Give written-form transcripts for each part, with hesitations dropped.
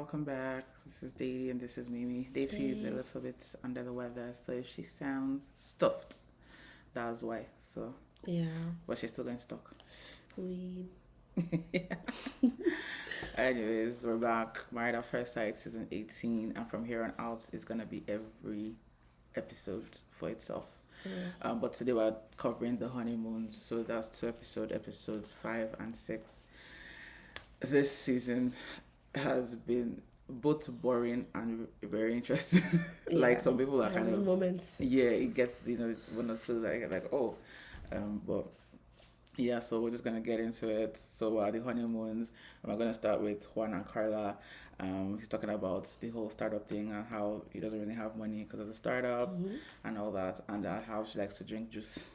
welcome back. This is Dety and this is Mimi. Dety is a little bit under the weather, so if she sounds stuffed, that's why. So, Yeah. but she's still going to talk. We. Anyways, we're back. Married at First Sight, season 18, and from here on out, it's gonna be every episode for itself. But today we're covering the honeymoon, so that's two episodes 5 and 6. This season has been both boring and very interesting. Like some people are kind of moments. it gets one or two like but yeah, so we're just gonna get into it. So the honeymoons, we're gonna start with Juan and Carla. He's talking about the whole startup thing and how he doesn't really have money because of the startup and all that, and how she likes to drink juice.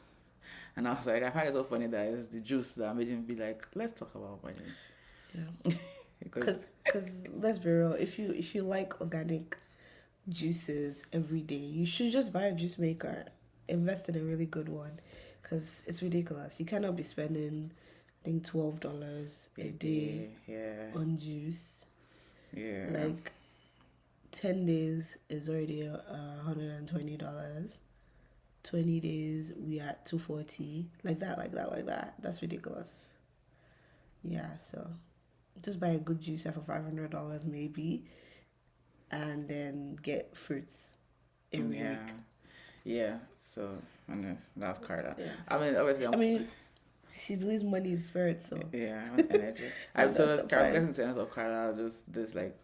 And I was like, I find it so funny that it's the juice that made him be like, let's talk about money. Yeah. Because let's be real, if you like organic juices every day, you should just buy a juice maker, invest in a really good one, because it's ridiculous. You cannot be spending, I think, $12 a day on juice. Yeah. Like 10 days is already $120. 20 days we at $240. Like that. That's ridiculous. Yeah, so just buy a good juicer for $500 maybe, and then get fruits every week. Yeah. So and that's Carla. Yeah. I mean, obviously, she believes money is spirit, so yeah, energy. I'm guessing sense of Carla just this like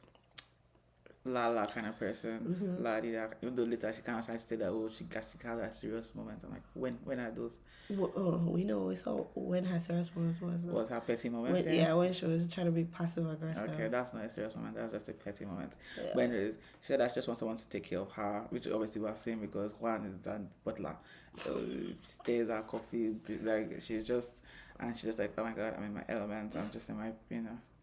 la kind of person. La di da. Even though later she kind of say that she has a serious moment. I'm like, when are those? We know we saw when her serious moment was. Was her petty moment? When she was trying to be passive aggressive. Okay, that's not a serious moment. That's just a petty moment. Yeah. But anyways, she said that she just wants someone to take care of her, which obviously we're saying because Juan is a butler. Stays at coffee, like she's just like, oh my god, I'm in my element. I'm just in my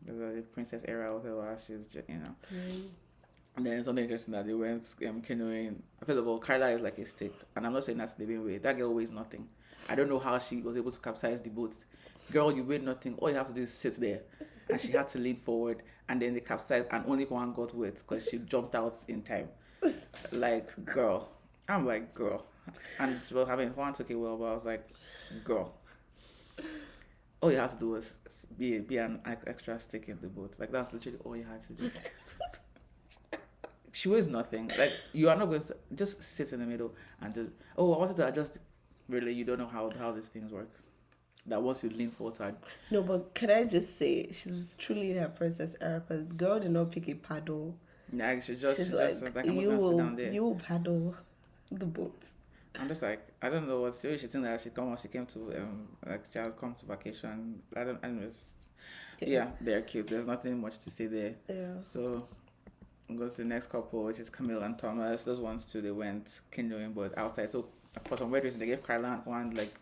the princess era or whatever. She's just And then something interesting that they went canoeing. First of all, Carla is like a stick, and I'm not saying that's the main way. That girl weighs nothing. I don't know how she was able to capsize the boat. Girl, you weigh nothing. All you have to do is sit there. And she had to lean forward, and then they capsized, and only one got wet because she jumped out in time. Like, girl. I'm like, girl. And she was having Juan took it well, but I was like, girl. All you had to do was be an extra stick in the boat. Like, that's literally all you had to do. She weighs nothing. Like, you are not going to just sit in the middle and just, I wanted to adjust. Really, you don't know how these things work. That once you lean forward. No, but can I just say, she's truly in her princess era, because the girl did not pick a paddle. Yeah, she's like I'm just gonna sit down there. You will paddle the boat. I'm just like, I don't know what serious she think that she came to she has come to vacation. They're cute. There's nothing much to say there. Yeah. So goes to the next couple, which is Camille and Thomas. Those ones too, they went canoeing but outside. So for some weird reason they gave Carla one like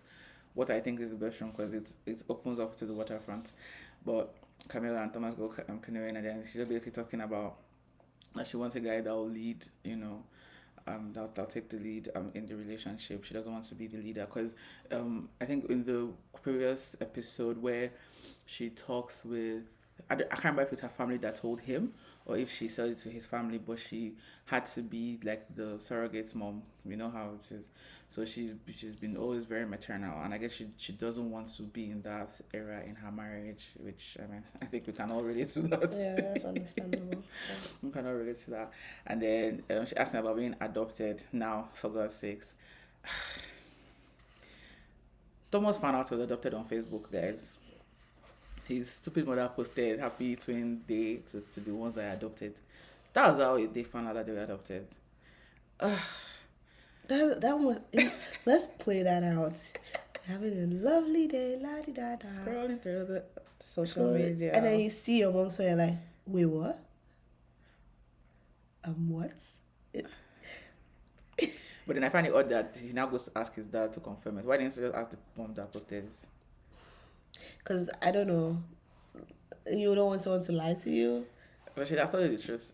what I think is the best room because it opens up to the waterfront. But Camilla and Thomas go canoeing, and then she's just basically talking about that she wants a guy that will lead, that'll take the lead in the relationship. She doesn't want to be the leader because I think in the previous episode where she talks with, I can't remember if it's her family that told him or if she said it to his family, but she had to be like the surrogate mom. You know how it is. So she's been always very maternal, and I guess she doesn't want to be in that era in her marriage, which I think we can all relate to that. Yeah, that's understandable. We can all relate to that. And then she asked me about being adopted. Now, for God's sakes, Thomas found out he was adopted on Facebook, guys. His stupid mother posted happy twin day to the ones I adopted. That was how they found out that they were adopted. That was. Let's play that out. Having a lovely day, la di da da. Scrolling through the social media, and then you see your mom, so you're like, wait, what? What? But then I find it odd that he now goes to ask his dad to confirm it. Why didn't he just ask the mom that posted this? Because I don't know. You don't want someone to lie to you. But she has told you the truth.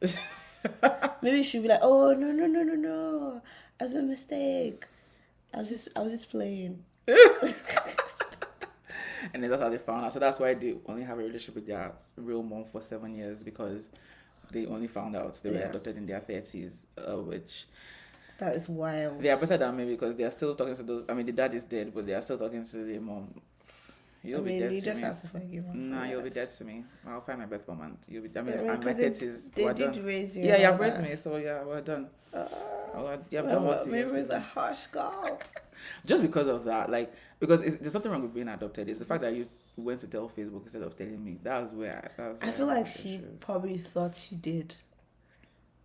Maybe she'd be like, oh no. As a mistake. I was just playing. And then that's how they found out. So that's why they only have a relationship with their real mom for 7 years, because they only found out they were adopted in their 30s, which that is wild. they are better than me because they are still talking to those. I mean, the dad is dead, but they are still talking to the mom. You'll be dead you to just me. have to forgive him. Nah, you'll be dead to me. I'll find my birth moment. You'll be. I mean, I mean, and my 30s. they We're did done. raise you. Yeah, you have raised me, so yeah, we're done. You have done what you Maybe have to it's do. a harsh girl. Just because of that, like, because there's nothing wrong with being adopted. It's the fact that you went to tell Facebook instead of telling me. That's where I feel like have she issues. probably thought she did,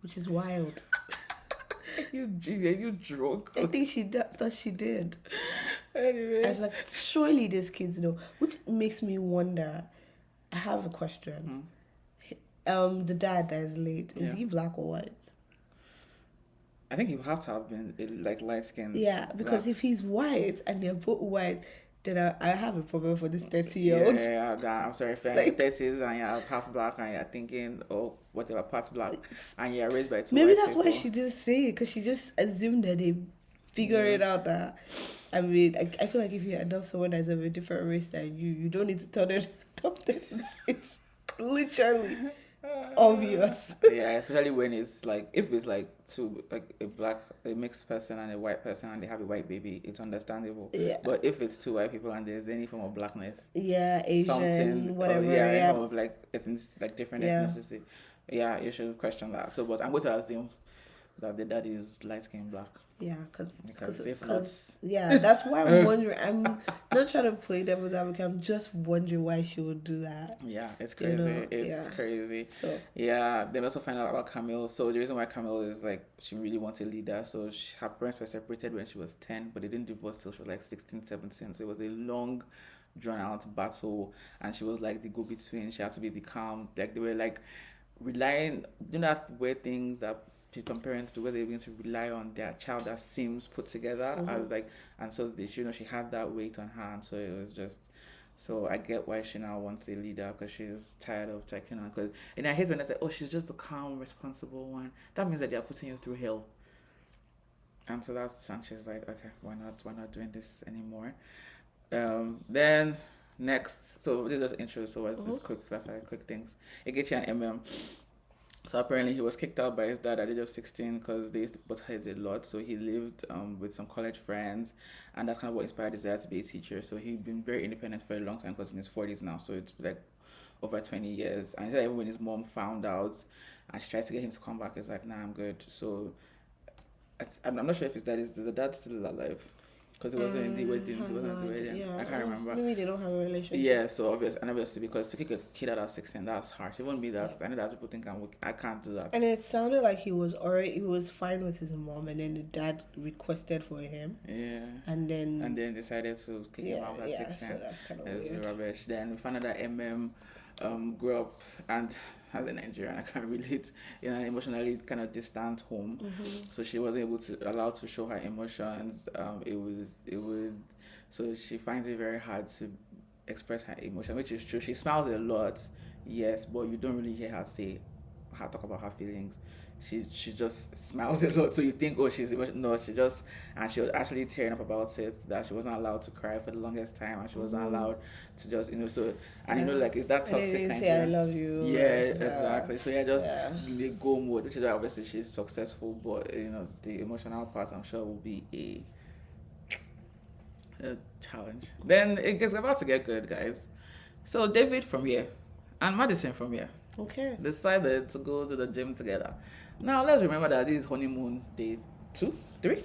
which is wild. you drunk. I think she thought she did. Anyway, I was like, surely these kids know, which makes me wonder. I have a question. The dad that is late, is he black or white? I think you have to have been like light skinned. Yeah, because if he's white and they're both white, then I have a problem for this 30-year-old. Yeah, I'm sorry, if you're in your 30s and you're half black and you're thinking, oh, whatever, part black, and you're raised by two Maybe white that's people. why she didn't say it, because she just assumed that they figure it out. That I mean, I feel like if you adopt someone that's of a different race than you don't need to tell them adopted. It's literally obvious. Yeah, especially when it's like, if it's like two, like a mixed person and a white person and they have a white baby, it's understandable. Yeah. But if it's two white people and there's any form of blackness, Asian, whatever, any form of like different ethnicity, you should question that. So, but I'm going to assume that the daddy is light skinned black. Yeah, because yeah, that's why I'm wondering. I'm not trying to play devil's advocate. I'm just wondering why she would do that. Yeah, it's crazy. It's crazy. So they also find out about Camille. So the reason why Camille is like, she really wants a leader. So her parents were separated when she was 10, but they didn't divorce till she was like 16, 17. So it was a long, drawn out battle, and she was like the go between. She had to be the calm. Like they were like relying, that weird things that some parents do, where they're going to rely on their child that seems put together as like, and so she had that weight on her, and so it was just. So I get why she now wants a leader, because she's tired of checking on. Because I hate when they say, "Oh, she's just the calm, responsible one." That means that they are putting you through hell. And so and she's like, "Okay, why not doing this anymore?" Then next, so this is just intro. So it's just quick things. Egechi and MM. So apparently he was kicked out by his dad at the age of 16 because they used to butt heads a lot. So he lived with some college friends, and that's kind of what inspired his dad to be a teacher. So he'd been very independent for a long time, because in his 40s now. So it's like over 20 years. And he said even when his mom found out and she tried to get him to come back, he's like, nah, I'm good. So I'm not sure if his dad is the dad still alive? Because it wasn't in the wedding. It wasn't the wedding. Yeah, I can't remember. Maybe they don't have a relationship. Yeah, so obviously, because to kick a kid out at 16, that's harsh. It won't be that. I know that people think I can't do that. And it sounded like he was fine with his mom, and then the dad requested for him. Yeah. And then decided to kick him out at 16. So that's kind of weird. Rubbish. Then we found out that grew up, and as a Nigerian, I can relate, in an emotionally kind of distant home. So she wasn't allowed to show her emotions. So she finds it very hard to express her emotion, which is true. She smiles a lot, yes, but you don't really hear her talk about her feelings. She just smiles a lot, so you think, oh, she's emotional. No, she was actually tearing up about it, that she wasn't allowed to cry for the longest time, and she wasn't allowed to just, like, is that toxic? And they say I love you. Yeah, exactly. So the go mode, which is why obviously she's successful, but the emotional part, I'm sure, will be a challenge. Then it gets about to get good, guys. So David from here and Madison from here decided to go to the gym together. Now let's remember that this is honeymoon day 2, 3,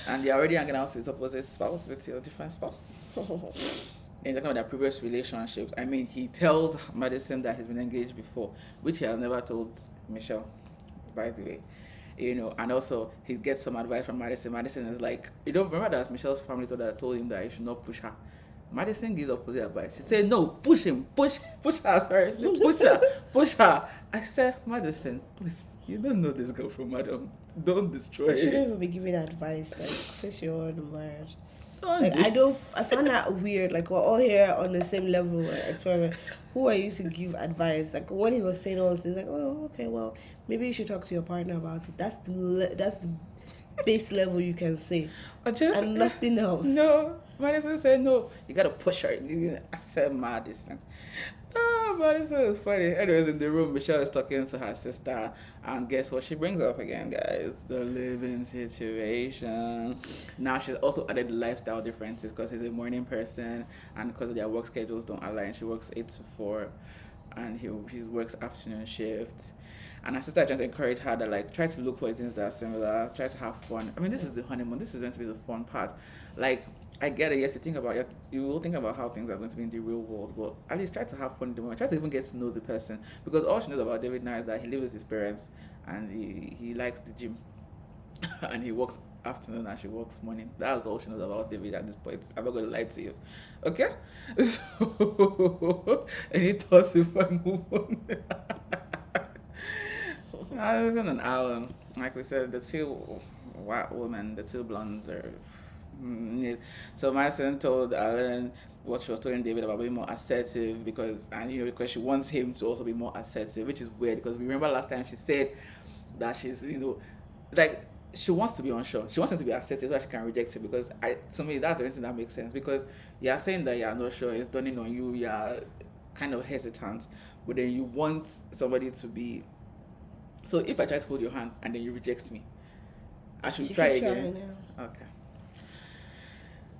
and they're already hanging out with opposite spouse, with your different spouse. And talking about their previous relationships. I mean, he tells Madison that he's been engaged before, which he has never told Michelle, by the way. And also he gets some advice from Madison. Madison is like, remember that Michelle's family told him that he should not push her. Madison gives opposite advice. She said, no, push him, push her, sorry. She said, push her. I said, Madison, please, you don't know this girl from Madam. Don't destroy her. You shouldn't even be giving advice, like, face your own marriage. I found that weird. Like, we're all here on the same level experiment. Who are you to give advice? Like, when he was saying all this, he's like, oh, okay, well, maybe you should talk to your partner about it. That's the base level you can say, Or just and nothing else. No, Madison said no. You gotta push her. I said mad this thing. Oh, Madison is funny. Anyways, in the room, Michelle is talking to her sister, and guess what she brings up again, guys? The living situation. Now she's also added the lifestyle differences because she's a morning person, and because their work schedules don't align. She works 8 to 4, and he works afternoon shift. And her sister tries to encourage her that like try to look for things that are similar, try to have fun. I mean, this is the honeymoon. This is meant to be the fun part. Like I get it. Yes, you will think about how things are going to be in the real world, but at least try to have fun in the moment. Try to even get to know the person, because all she knows about David now is that he lives with his parents and he likes the gym and he works afternoon and she works morning. That's all she knows about David at this point. I'm not going to lie to you. Okay? So, any thoughts before I move on? This is an album. Like we said, the two white women, the two blondes are. So Madison told Alan what she was telling David about being more assertive because she wants him to also be more assertive, which is weird because we remember last time she said that she's like she wants to be unsure. She wants him to be assertive so that she can reject it, because to me that's the only thing that makes sense, because you're saying that you're not sure, it's dawning on you, you're kind of hesitant, but then you want somebody to be. So if I try to hold your hand and then you reject me, I should try again. Okay.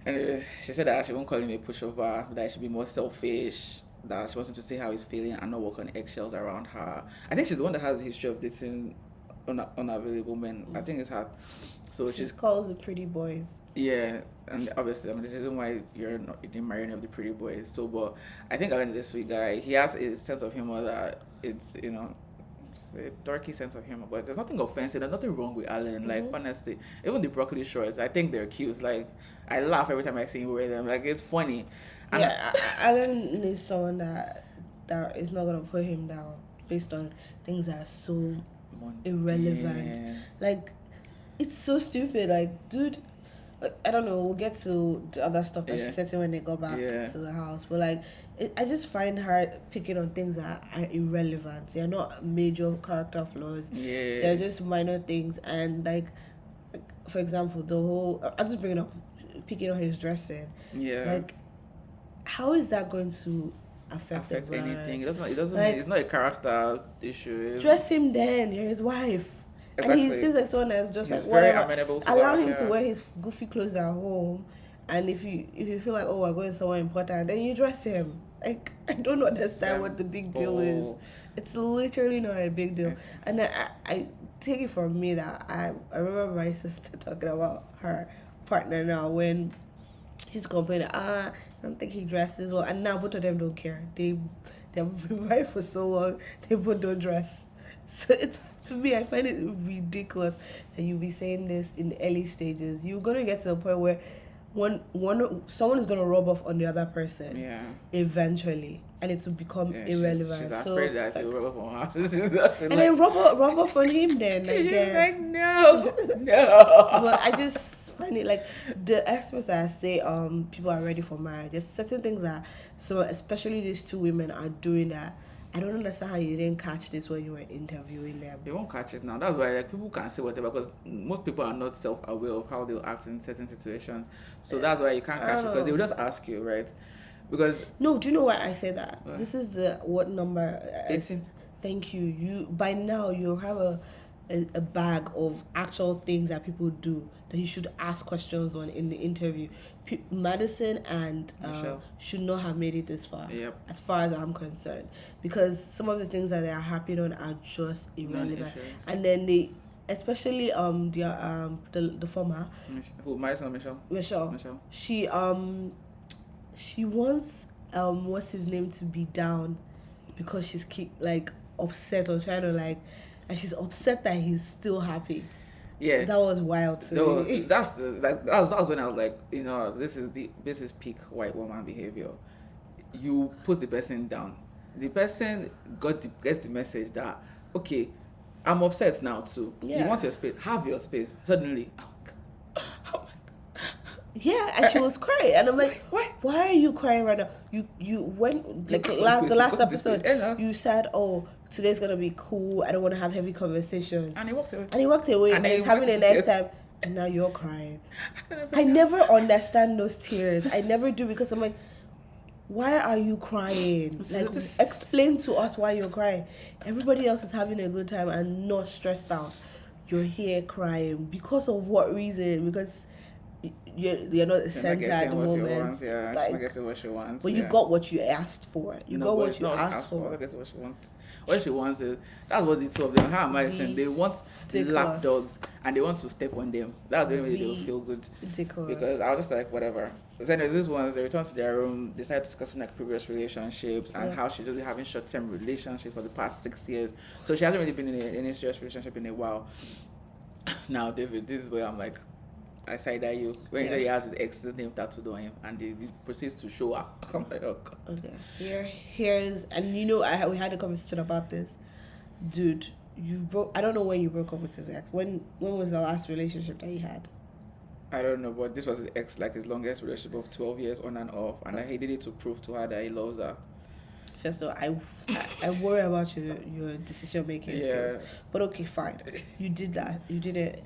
Anyway, she said that she won't call him a pushover, that he should be more selfish, that she wants him to see how he's feeling and not walk on eggshells around her. I think she's the one that has the history of dating unavailable men. I think it's her. So she's calls the pretty boys. Yeah, and obviously, this is why you didn't marry any of the pretty boys. So, but I think Alan is this sweet guy. He has a sense of humor that it's a dorky sense of humor, but there's nothing offensive. There's nothing wrong with Alan. Mm-hmm. Like honestly, even the broccoli shorts, I think they're cute. Like I laugh every time I see him wear them. Like it's funny. And Alan needs someone that is not gonna put him down based on things that are so irrelevant. Like it's so stupid. Like dude, I don't know. We'll get to the other stuff that she said to when they got back to the house, but like. I just find her picking on things that are irrelevant. They're not major character flaws. Yeah. They're just minor things. And like for example, the whole I'm just picking on his dressing. Yeah. Like, how is that going to affect anything? It doesn't. Like, it's not a character issue. Dress him then. You're his wife. Exactly. And he seems like someone that's just he's like whatever. Very amenable to allow him to wear his goofy clothes at home. And if you feel like, we're going somewhere important, then you dress him. Like, I don't understand what the big deal is. It's literally not a big deal. Yes. And I take it from me that I remember my sister talking about her partner now when she's complaining, I don't think he dresses well. And now both of them don't care. They've been married for so long, they both don't dress. So it's, to me, I find it ridiculous that you'll be saying this in the early stages. You're going to get to the point where someone is going to rub off on the other person eventually, and it will become irrelevant. She's afraid that it will rub off on her. And then rub off on him then. She's like, no. But I just find it like the experts that say people are ready for marriage. There's certain things that especially these two women are doing that. I don't understand how you didn't catch this when you were interviewing them. You won't catch it now. That's why people can say whatever, because most people are not self-aware of how they'll act in certain situations. So that's why you can't catch it, because they will just ask you, right? Because no, do you know why I say that? What? This is what number? 18. Thank you. You by now you have a bag of actual things that people do that you should ask questions on in the interview. Madison and should not have made it this far, as far as I'm concerned, because some of the things that they are happy on are just irrelevant. And then they, especially the former Michelle, she wants what's his name to be down because she's like upset or trying to like, and she's upset that he's still happy. Yeah, that was wild to me. That was when I was like, this is peak white woman behavior. You put the person down. The person gets the message that, okay, I'm upset now too. Yeah. You want your space, have your space. Suddenly, oh my God. Yeah, and she was crying, and I'm like, why are you crying right now? You went like the last episode. You said, today's gonna be cool. I don't want to have heavy conversations. And he walked away. And he's having the next time. and now you're crying. I never understand those tears. I never do, because I'm like, why are you crying? Like, explain to us why you're crying. Everybody else is having a good time and not stressed out. You're here crying. Because of what reason? Because you're not the center at the moment. Yeah, like, she's not getting what she wants. But you got what you asked for. You got what you asked for. What she wants. What she wants is, that's what the two of them, how am I saying? They want lap dogs and they want to step on them. That's the only way they will feel good. Ridiculous. Because I was just like, whatever. So anyways, these ones, they return to their room, they start discussing like previous relationships and how she's really having short-term relationships for the past 6 years. So she hasn't really been in any serious relationship in a while. Now, David, this is where I'm like, I side-eye you. When he said he has his ex's name tattooed on him and he proceeds to show her. I'm like, oh God. Okay. Here's, and we had a conversation about this. Dude, I don't know when you broke up with his ex. When was the last relationship that you had? I don't know, but this was his ex, like his longest relationship of 12 years on and off. And he did it to prove to her that he loves her. First of all, I worry about your decision-making skills. But okay, fine. You did that. You did it.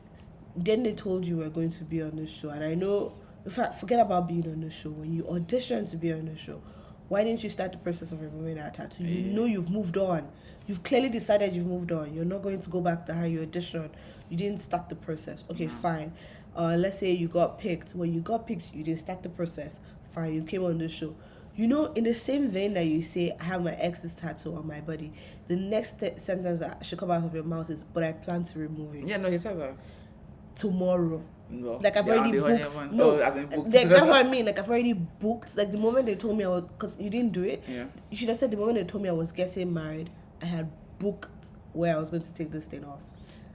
Then they told you were going to be on the show, and I know, in fact, forget about being on the show. When you auditioned to be on the show, why didn't you start the process of removing that tattoo? You know you've moved on. You've clearly decided you've moved on. You're not going to go back to how you auditioned. You didn't start the process. Okay, fine. Let's say you got picked. When you got picked, you didn't start the process. Fine, you came on the show. You know, in the same vein that you say, I have my ex's tattoo on my body, the next sentence that should come out of your mouth is, but I plan to remove it. Yeah, no, he said that. Tomorrow. No. Like, I've already booked. No, as in booked. Like, that's what I mean. Like, I've already booked. Like, the moment they told me I was, because you didn't do it. Yeah. You should have said the moment they told me I was getting married, I had booked where I was going to take this thing off.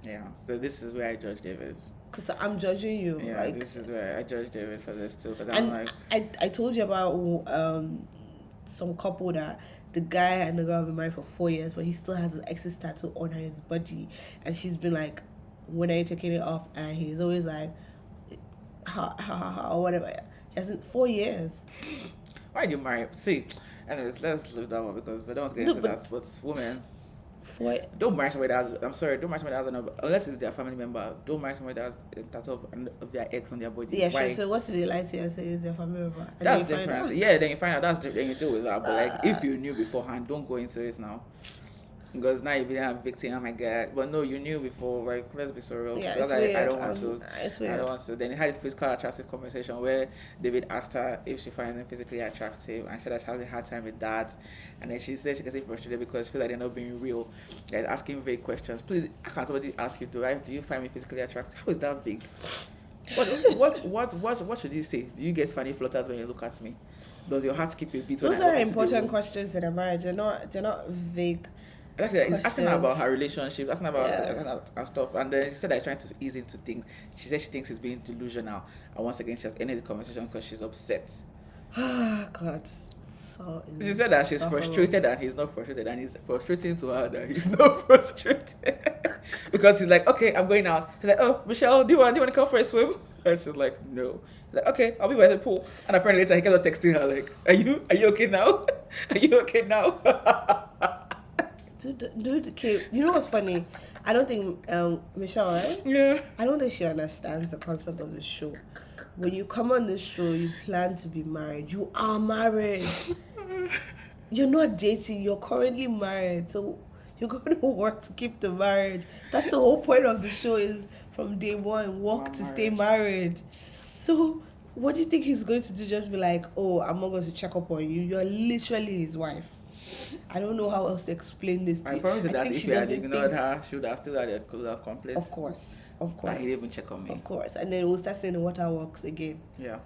Yeah. So this is where I judge David. Because I'm judging you. Yeah, like, this is where I judge David for this too. But I'm like, I told you about some couple that the guy and the girl have been married for 4 years, but he still has his ex's tattoo on his body, and she's been like, when are you taking it off? And he's always like, or whatever. He hasn't 4 years. Why did you marry? See, anyways, let's leave that one because I don't want to get into that. But women, don't marry somebody that has, I'm sorry, don't marry somebody that has unless it's their family member. Don't marry somebody that has a tattoo of their ex on their body. Yeah, Why? sure. So what if they lie to you and say it's their family member? And that's different. Yeah, then you find out. That's different. Then you deal with that. But like, if you knew beforehand, don't go into it now. Because now you've been a victim, oh my God. But no, you knew before, like, let's be so real. Yeah, so it's weird. I don't want to. It's weird. I don't want to. Then he had a physical attractive conversation where David asked her if she finds him physically attractive, and she said that she has a hard time with that. And then she said she gets frustrated because she feels like they're not being real. They're asking vague questions. Please, I can't somebody ask you, do you find me physically attractive? How is that vague? What should you say? Do you get funny flutters when you look at me? Does your heart skip a beat when Those are important questions in a marriage. They're not vague. Actually, he's asking her about her relationship, asking about her stuff, and then she said that he's trying to ease into things. She said she thinks he's being delusional, and once again, she has ended the conversation because she's upset. God, so she said that she's frustrated and he's not frustrated, and he's frustrating to her that he's not frustrated because he's like, okay, I'm going out. He's like, oh, Michelle, do you want to come for a swim? And she's like, no. He's like, okay, I'll be by the pool. And apparently later he kept on texting her like, are you okay now? Are you okay now? Dude, okay, you know what's funny? I don't think Michelle, right? Yeah. I don't think she understands the concept of the show. When you come on this show, you plan to be married. You are married. You're not dating. You're currently married. So you're going to work to keep the marriage. That's the whole point of the show, is from day one, work to stay married. So what do you think he's going to do? Just be like, oh, I'm not going to check up on you. You're literally his wife. I don't know how else to explain this to you. I promise you that if he had ignored her, she would have still had a clue of complaint. Of course. That he didn't even check on me. Of course. And then we'll start saying the waterworks again. Yeah.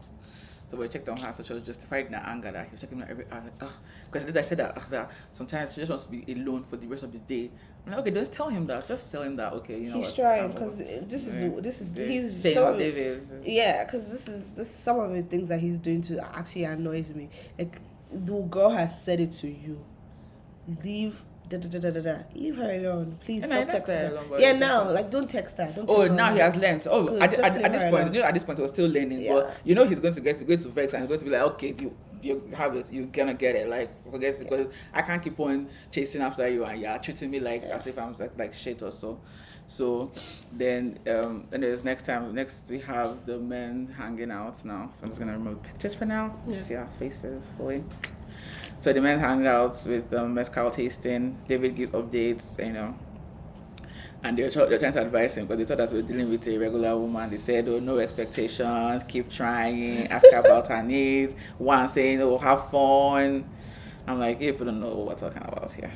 So we checked on her, so she was justified in her anger that he was checking on every hour. Like, because she said that sometimes she just wants to be alone for the rest of the day. I'm like, okay, just tell him that. Just tell him that. Okay, you know. He's trying, because this is he's some of it, yeah, because this is some of the things that he's doing to actually annoys me. Like, the girl has said it to you. Leave. Leave her alone, please. Stop texting her. Yeah, now, like, don't text her. Don't now he has learned. At this point, at this point, he was still learning. Yeah. But you know, he's going to vex and he's going to be like, okay, you have it, you're gonna get it. Like forget it, because I can't keep on chasing after you and you're treating me like as if I'm like shit or so. So then anyways, next we have the men hanging out now. So I'm just gonna remove pictures for now. See our faces fully. So the men hang out with mezcal tasting. David gives updates, and they're trying to advise him because they thought that we were dealing with a regular woman. They said, oh, no expectations, keep trying, ask her about her needs. One saying, oh, have fun. I'm like, you people don't know what we're talking about here.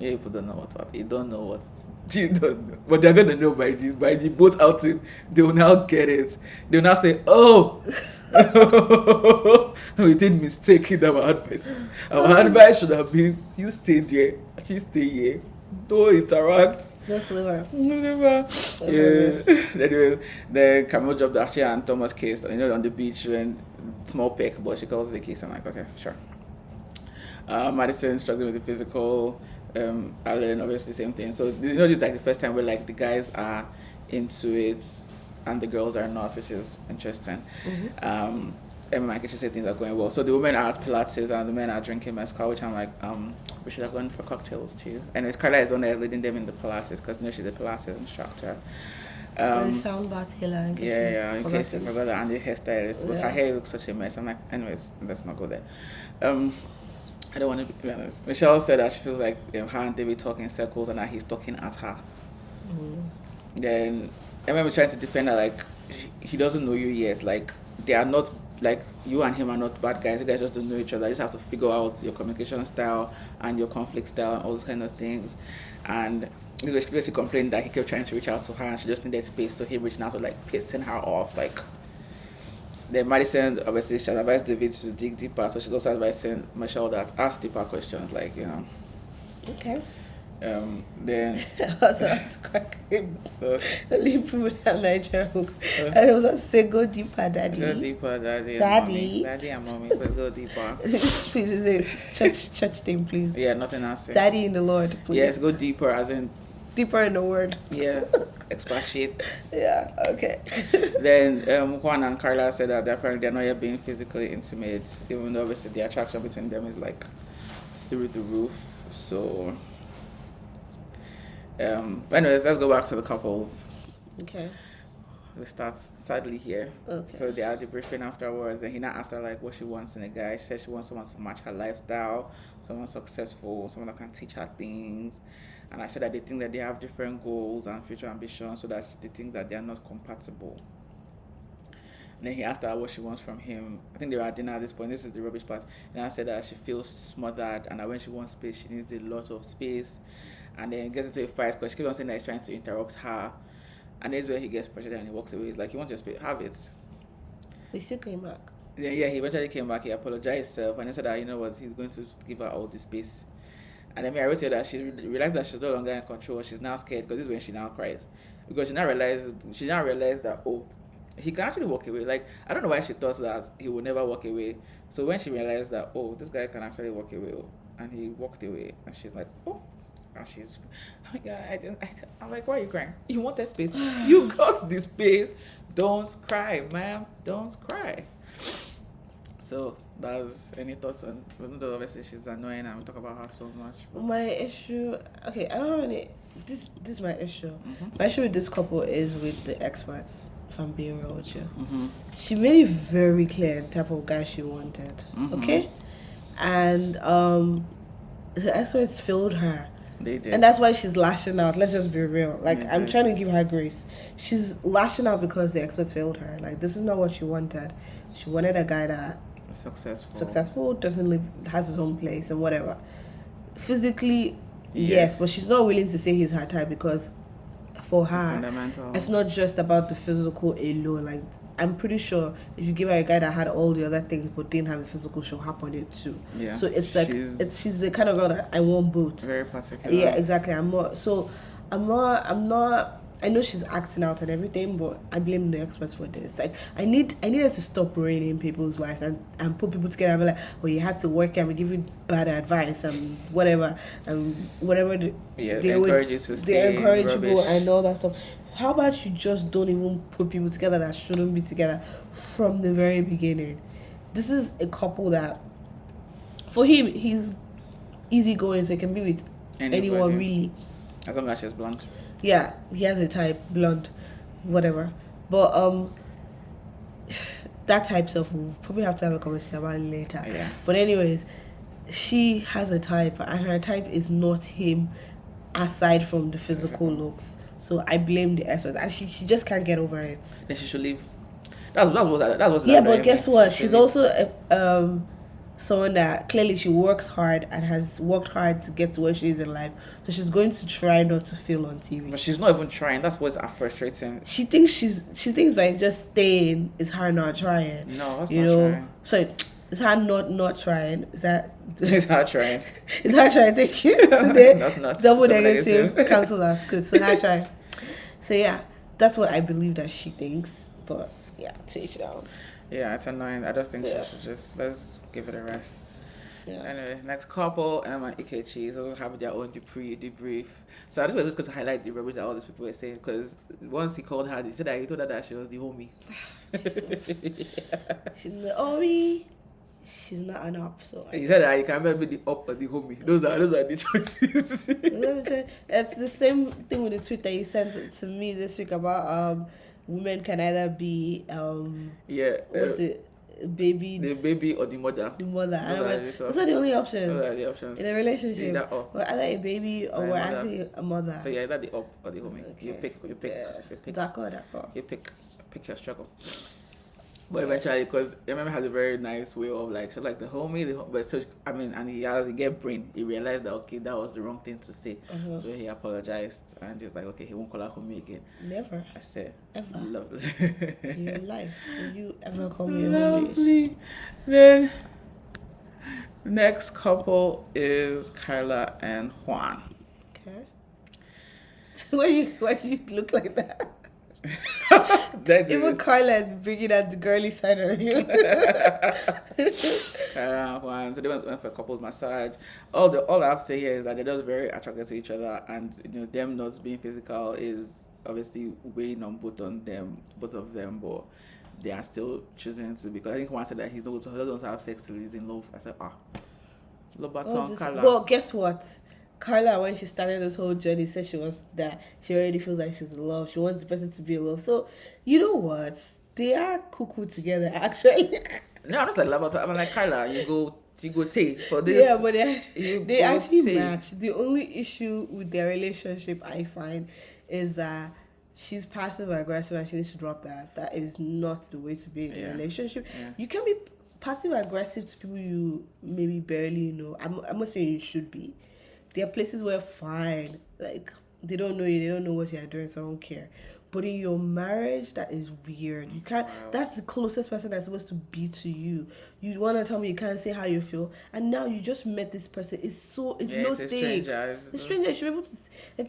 You people don't know what you don't know what you don't know. But they're gonna know by the boat outing. They will now get it. They will now say, oh, we did mistake in our advice. Our advice should have been, you stay there, she stay here. Don't interact. Just leave her. Yeah. Anyway, then Camille dropped Ashley and Thomas case, on the beach when small peck, but she calls the case. I'm like, okay, sure. Madison struggling with the physical. Alan, obviously, same thing. So this is like the first time where like the guys are into it and the girls are not, which is interesting. Emma and Keisha say things are going well. So the women are at Pilates and the men are drinking mezcal, which I'm like, we should have gone for cocktails too. And it's Carla is one that's leading them in the Pilates because she's a Pilates instructor. Sound bar Taylor. In case you forgot that, and the hairstylist. But her hair looks such a mess. I'm like, anyways, let's not go there. I don't want to be honest. Michelle said that she feels like her and David talk in circles and that he's talking at her. Then Emma was trying to defend her, like, he doesn't know you yet. Like, they are not, like, you and him are not bad guys. You guys just don't know each other. You just have to figure out your communication style and your conflict style and all those kind of things. And this was basically complained that he kept trying to reach out to her and she just needed space, so he reached out to, like, pissing her off, like. Then Madison obviously she advised David to dig deeper, so she's also advising Michelle that ask deeper questions, like, Okay. Then Also, that's cracking. Leave people in Nigeria. And it was a say, go deeper, daddy. Go deeper, daddy. Daddy. Daddy and mommy, please go deeper. Please, is it church thing, please. Yeah, nothing else. Daddy in the Lord, please. Yes, go deeper, as in. Deeper in the word. Yeah, expatiate. Yeah, okay. Then Juan and Carla said that apparently they're not yet being physically intimate, even though obviously the attraction between them is like through the roof. So, anyways, let's go back to the couples. Okay. We start sadly here. Okay. So they are debriefing afterwards, and he now asked her like what she wants in a guy. She said she wants someone to match her lifestyle, someone successful, someone that can teach her things. And I said that they think that they have different goals and future ambitions, so that they think that they are not compatible. And then he asked her what she wants from him. I think they were at dinner at this point. This is the rubbish part. And I said that she feels smothered and that when she wants space, she needs a lot of space. And then gets into a fight because she keeps on saying that he's trying to interrupt her. And this is where he gets frustrated and he walks away. He's like, you want your space? Have it. We still came back. Yeah, he eventually came back. He apologized himself and he said that, you know what, he's going to give her all the space. And then I wrote her that she realized that she's no longer in control. She's now scared because this is when she now cries. Because she now realized that, oh, he can actually walk away. Like, I don't know why she thought that he would never walk away. So when she realized that, oh, this guy can actually walk away, and he walked away, and she's like, oh, and she's, yeah, I'm like, why are you crying? You want that space? You got the space. Don't cry, ma'am. Don't cry. So that's any thoughts on, even though obviously she's annoying and we talk about her so much. My issue, okay, I don't have any, this is my issue. My issue with this couple is with the experts, if I'm being real with you. She made it very clear the type of guy she wanted, okay? And the experts failed her. They did. And that's why she's lashing out. Let's just be real. Like, I'm trying to give her grace. She's lashing out because the experts failed her. Like, this is not what she wanted. She wanted a guy that successful, doesn't live, has his own place and whatever. Physically, yes, but she's not willing to say he's her type because for her, it's not just about the physical alone. Like, I'm pretty sure if you give her a guy that had all the other things but didn't have the physical, she'll hop on it too. Yeah. So it's like she's the kind of girl that I want both. Very particular. Yeah, exactly. I'm not. I know she's acting out and everything, but I blame the experts for this. Like, I needed to stop ruining people's lives and put people together and be like, oh, you had to work and we give you bad advice and whatever they encourage you to stay. They encourage people and all that stuff. How about you just don't even put people together that shouldn't be together from the very beginning? this is a couple that, for him, he's easygoing, so he can be with anyone really. As long as she's blonde. Yeah, he has a type, blonde, whatever. But that type stuff we'll probably have to have a conversation about it later. Yeah. But anyways, she has a type, and her type is not him, aside from the physical looks. So I blame the S, and she just can't get over it. Then she should leave. That was yeah, but guess what? She's also someone that clearly she works hard and has worked hard to get to where she is in life. So she's going to try not to fail on TV. But she's not even trying. That's what's frustrating. She thinks by just staying is her not trying. No, that's not trying. Sorry, it's her not trying. Is that? It's her trying. It's her trying. Thank you. Today, not double negative. Cancel that. Good. So her trying. So yeah, that's what I believe that she thinks. But yeah, to each their own. Yeah, it's annoying. I just think she should just let's give it a rest. Yeah. Anyway, next couple, Emma and Ikechi, also have their own debrief. So I just was going to highlight the rubbish that all these people were saying, because once he called her, he told her that she was the homie. She's the homie. She's not an op, so he said that you can never be the op or the homie. Those are the choices. It's the same thing with the tweet that you sent to me this week about women can either be what's it, baby, the baby or the mother. The mother. Those are the only options. Those are the options in a relationship. We're either a baby or we're actually a mother. So yeah, either the op or the homie. Okay. You pick. D'accord. You pick your struggle. But eventually, because Emma has a very nice way of like, she's like the homie, but so and he get brain. He realized that okay, that was the wrong thing to say, so he apologized and he was like, okay, he won't call her homie again. Never. I said, ever. Lovely. In your life, will you ever call me a lovely? homie? Then next couple is Carla and Juan. Okay. Why do you look like that? Even Carla is bringing out the girly side of you. Juan, so they went for a couples massage. All I have to say here is that they're just very attracted to each other, and them not being physical is obviously weighing on both of them, but they are still choosing to, because I think Juan said that he doesn't want to have sex till he's in love. I said, Carla. Well, guess what? Carla, when she started this whole journey, said she already feels like she's in love. She wants the person to be in love. So, you know what? They are cuckoo together, actually. No, I'm just like love. I'm like, Carla, you go take for this. Yeah, but they actually match. The only issue with their relationship, I find, is that she's passive aggressive and she needs to drop that. That is not the way to be in a relationship. Yeah. You can be passive aggressive to people you maybe barely know. I'm not saying you should be. There are places where fine, like they don't know you, they don't know what you're doing, so I don't care. But in your marriage, that is weird. You can't. That's the closest person that's supposed to be to you. You want to tell me you can't say how you feel, and now you just met this person. It's low stakes. It's a stranger. You should be able to.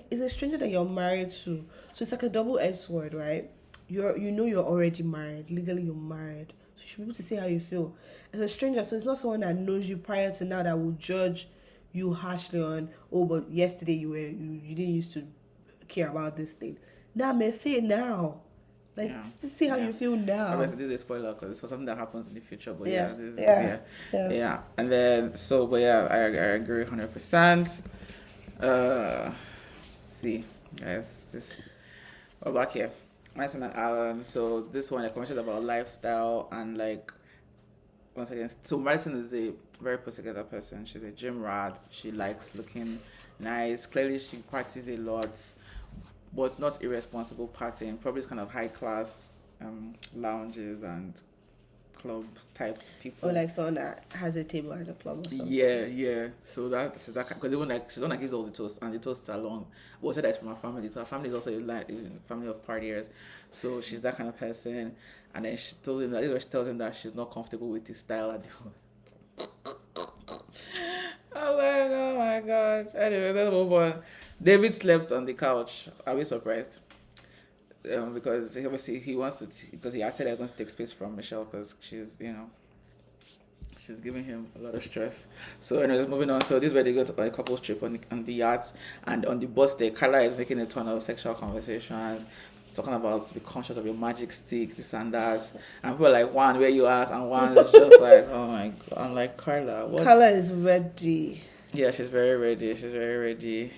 It's a stranger that you're married to. So it's like a double-edged sword, right? You're already married. Legally, you're married. So you should be able to say how you feel. As a stranger, so it's not someone that knows you prior to now that will judge you harshly on, but yesterday you didn't used to care about this thing. Nah, man, say it now. Just to see how you feel now. Obviously, this is a spoiler because it's for something that happens in the future. But yeah. And then, I agree 100%. See, guys, this. What back here? Madison and Alan. So this one, I commented about lifestyle and once again. So Madison is a very put together person. She's a gym rat. She likes looking nice. Clearly, she parties a lot, but not irresponsible partying. Probably kind of high class lounges and club type people. Or like someone that has a table at a club or something. Yeah. So she's that because even she's the one that gives all the toasts, and the toasts are long. But also that's from her family. So her family is also a family of partiers. So she's that kind of person. And then she told him that this is where she tells him that she's not comfortable with his style at the moment. I was like, oh my god. Anyway, let's move on. David slept on the couch. Are we surprised? Because obviously he wants to, because he actually going to take space from Michelle because she's, She's giving him a lot of stress. So anyways, moving on. So this is where they go to a couples trip on the yacht, and on the bus there, Carla is making a ton of sexual conversations, talking about the concept of your magic stick, this and that. And people are like, one, where you at? And one is just like, oh my god. I'm like, Carla, what? Carla is ready. Yeah, she's very ready. She's very ready.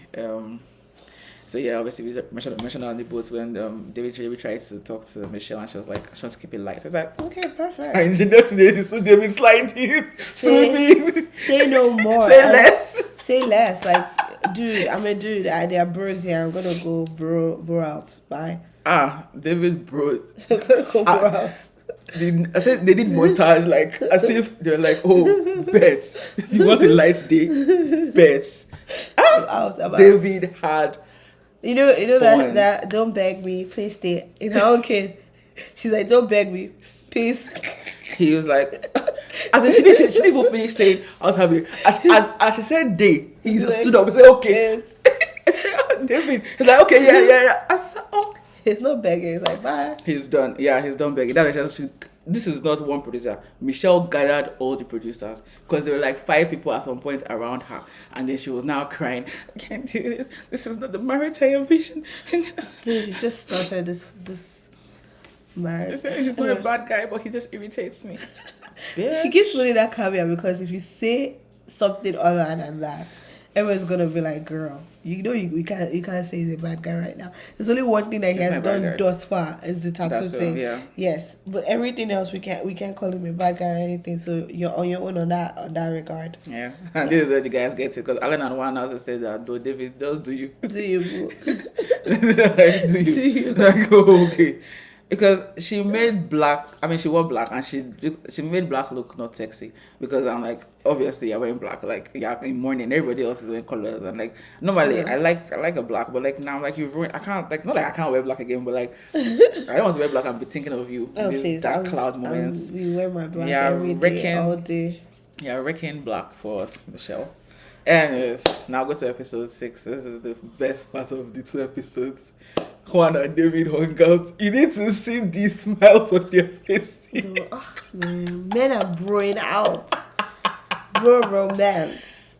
So yeah, obviously we mentioned on the boat when David tried to talk to Michelle, and she was like, she wants to keep it light. So it's like, Okay, perfect. and the next day, so David sliding, swimming. Say no more. Say less. Say less. Like, dude, I'm a dude. They are bros here. I'm gonna go bro out. Bye. David bro. I'm gonna go bro out. I said they did montage like as if they're like, oh, bets. You want a light day? Bets. I'm out. David had. You know fun. that don't beg me, please stay. In her own case, she's like, don't beg me, please. He was like, as in, she didn't even finish saying I was happy. As she said day, he just stood up and said, okay. Yes. I said, oh, David. He's like, okay, yeah. I said, okay. It's not begging. It's like, bye. He's done. Yeah, he's done begging. This is not one producer. Michelle gathered all the producers because there were like 5 people at some point around her, and then she was now crying. I can't do this. This is not the marriage I envisioned. Dude, you just started this marriage. He's not a bad guy, but he just irritates me. She keeps putting that caveat because if you say something other than that, everyone's gonna be like, girl, you can't say he's a bad guy right now. There's only one thing that he has done thus far is the tattoo thing. Yeah. Yes, but everything else we can't call him a bad guy or anything. So you're on your own on that regard. Yeah, and this is where the guys get it because Alan and Juan also said that though David, just do you. Do you, bro? Like, do you? Like, oh, okay. Because she made black, she wore black and she made black look not sexy. Because I'm like, obviously you're wearing black, like, yeah, in morning, everybody else is wearing colors. And like, normally I like a black, but like now, like, you've ruined, I can't, like, not like I can't wear black again, but like, I don't want to wear black and be thinking of you. Oh, these please, dark cloud moments. We wear my black every day, all day. Yeah, wrecking black for us, Michelle. Anyways, now go to episode 6. This is the best part of the 2 episodes. Juan and David hung out. You need to see these smiles on their faces. Man, men are broing out. Bro romance.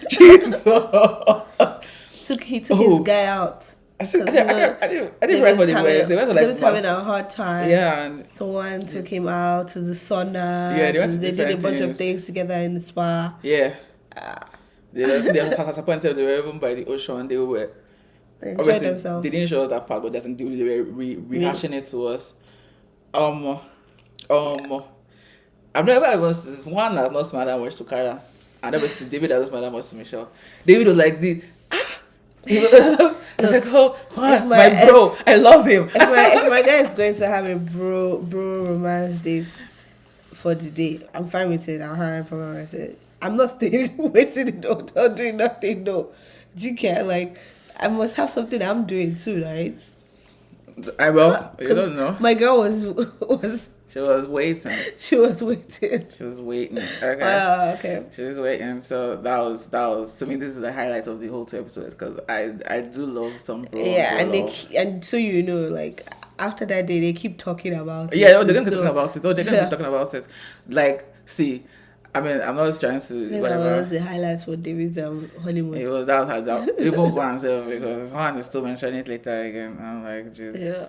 Jesus. He took his guy out. I didn't write for the words. They went having a hard time. Yeah. And someone took him out to the sauna. Yeah, they did a bunch of things together in the spa. Yeah. They were disappointed. They were even by the ocean. They were enjoyed themselves. They didn't show us that part, but they were rehashing it to us. I've never even seen one that's not smart that much to Kara. I never seen David that's not smart that much to Michelle. David was like this. He was like, oh, my bro, I love him. If my guy is going to have a bro romance date for the day, I'm fine with it. I'll have a problem with it. I'm not staying waiting in the hotel doing nothing though. Do you care? Like, I must have something I'm doing too, right? I will. You don't know. My girl was She was waiting. She was waiting. Okay. Okay. She was waiting. So that was to me. This is the highlight of the whole 2 episodes because I do love some bro. Yeah, and so you know, like after that day, they keep talking about it. Yeah, they're going to be talking about it. They're going to be talking about it. Like, see. I'm not trying to whatever. That was the highlights for David's honeymoon. It was that even Juan because Juan is still mentioning it later again. I'm like, just yeah.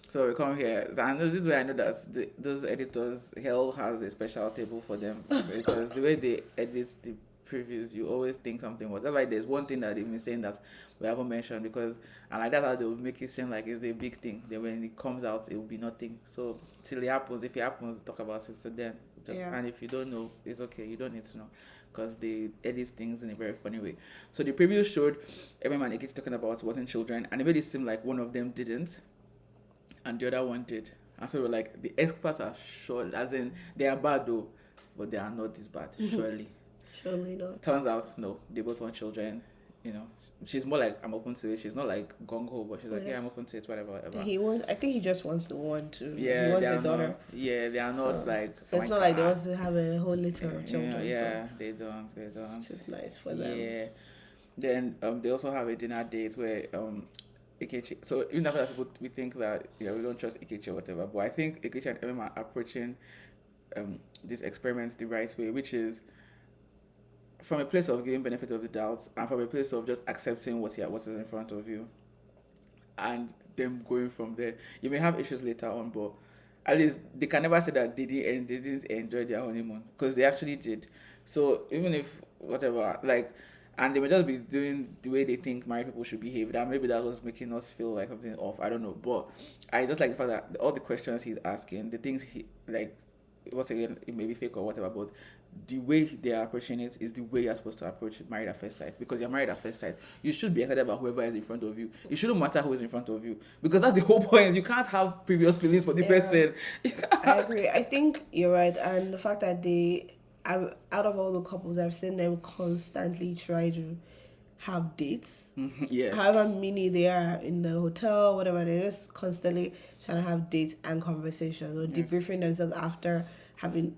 So we come here, and this is where I know that those editors, hell has a special table for them because the way they edit the previews, you always think something was. That's why there's one thing that they've been saying that we haven't mentioned and like that's how they will make it seem like it's a big thing. Then when it comes out, it will be nothing. So till it happens, if it happens, talk about it. So then, and if you don't know, it's okay. You don't need to know because they edit things in a very funny way. So the preview showed everyone they keep talking about wasn't children, and it made it seem like one of them didn't, and the other one did. And so we're like, the experts are sure, as in they are bad though, but they are not this bad, surely. Surely not. Turns out, no, they both want children. You know, she's more like, I'm open to it. She's not like gung ho, but she's like, yeah, I'm open to it, whatever. I think he just wants the one to. Yeah, he wants a daughter. They are not like. So it's not like they want to have a whole litter of children. Yeah, so. They don't. Which is nice for them. Yeah. Then they also have a dinner date where Ikechi. So even after that, we think that we don't trust Ikechi or whatever, but I think Ikechi and Emma are approaching this experiment the right way, which is from a place of giving benefit of the doubt and from a place of just accepting what is in front of you, and them going from there. You may have issues later on, but at least they can never say that they didn't enjoy their honeymoon, because they actually did. So even if whatever, like, and they may just be doing the way they think married people should behave, that maybe that was making us feel like something off. I don't know, but I just like the fact that all the questions he's asking, the things he like, once again, it may be fake or whatever, but the way they are approaching it is the way you're supposed to approach it, married at first sight. Because you're married at first sight, you should be excited about whoever is in front of you. It shouldn't matter who is in front of you, because that's the whole point. You can't have previous feelings for the person. I agree. I think you're right, and the fact that out of all the couples, I've seen them constantly try to have dates. Yes. However many they are in the hotel, whatever, they're just constantly trying to have dates and conversations, or debriefing themselves after having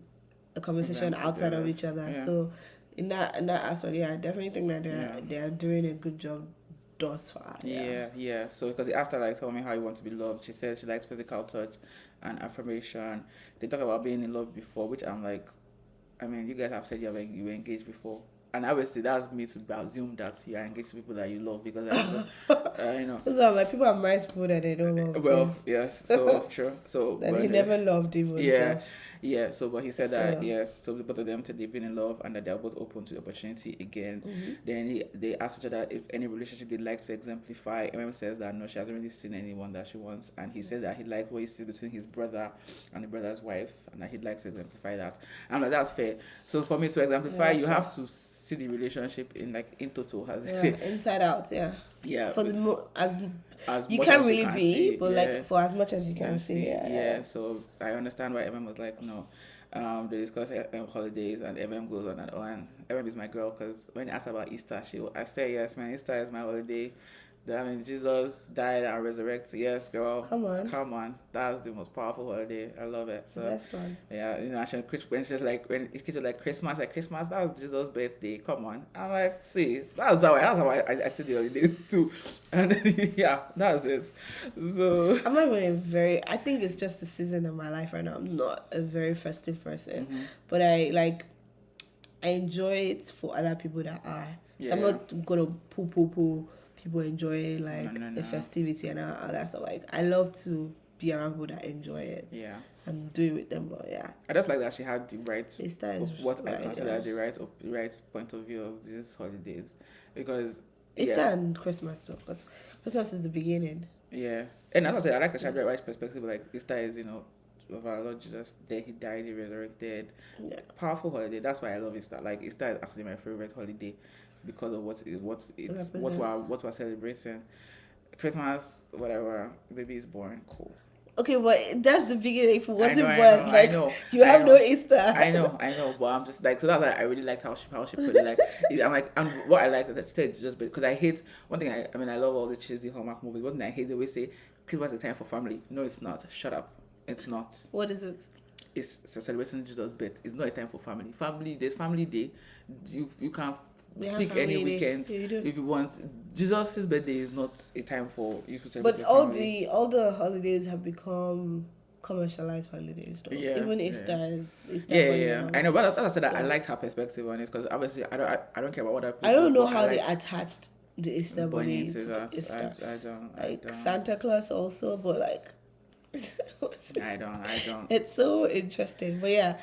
a conversation outside of each other. Yeah. So in that aspect, I definitely think that they are doing a good job thus far. Yeah. So because he asked her, like, tell me how you want to be loved, she said she likes physical touch and affirmation. They talk about being in love before, which I'm like, I mean, you guys have said you were engaged before. And obviously, that's me to assume that you are engaged to people that you love, because you know. So I'm like, people are married to people that they don't love. Well, yes, so true. So that he never loved even. Yeah. So, but he said that yes. So both of them said they've been in love and that they're both open to the opportunity again. Then they asked each other if any relationship they'd like to exemplify. Says that no, she hasn't really seen anyone that she wants, and he said that he liked what he sees between his brother and the brother's wife, and that he'd like to exemplify that. I'm like, that's fair. So for me to exemplify, you have to see the relationship in total, as they say, inside out. Yeah. For the as you much can't as really you can be, see, but like for as much as you can see. So I understand why was like, no. They discuss holidays, and goes on and on. Is my girl, because when they asked about Easter, I say yes, man. Easter is my holiday. I mean, Jesus died and resurrected. Yes, girl. Come on. That's the most powerful holiday. I love it. So, best one. Yeah, when she's like, when kids are like Christmas, that was Jesus' birthday. Come on. I'm like, see, that's how I see the holidays too. And then, that's it. So I'm not even I think it's just the season of my life right now. I'm not a very festive person, but I enjoy it for other people that are. So I'm not gonna poo people enjoy the festivity and all that stuff. Like, I love to be around people that enjoy it. Yeah. And do it with them, but I just like that she had the right, I consider the right point of view of these holidays, because Easter and Christmas though, because Christmas is the beginning. Yeah, and as I said, I like the Shadrach right perspective. Like, Easter is, of our Lord Jesus, there he died, he resurrected. Yeah. Powerful holiday. That's why I love Easter. Like, Easter is actually my favorite holiday, because of what we're celebrating. Christmas, whatever, baby is born, cool. Okay, but that's the beginning. If it wasn't born, I know. You have no Easter. I know. But I'm just like, so that's why I really liked how she put it. Like, I'm like, and what I liked is that she said just because I hate one thing. I mean, I love all the cheesy Hallmark movies. One thing I hate, they always say Christmas is a time for family. No, it's not. Shut up. It's not. What is it? It's celebrating Jesus' birth. It's not a time for family. There's family day. You can pick any weekend if you want. Jesus' birthday is not a time for you to celebrate. But all the holidays have become commercialized holidays, though. Yeah, even Easter is. I know, but as I said, I liked her perspective on it, because obviously I don't care about what other people. I don't know how they attached the Easter bunny to Easter. I don't. Like, Santa Claus also, but like. I don't. It's so interesting, but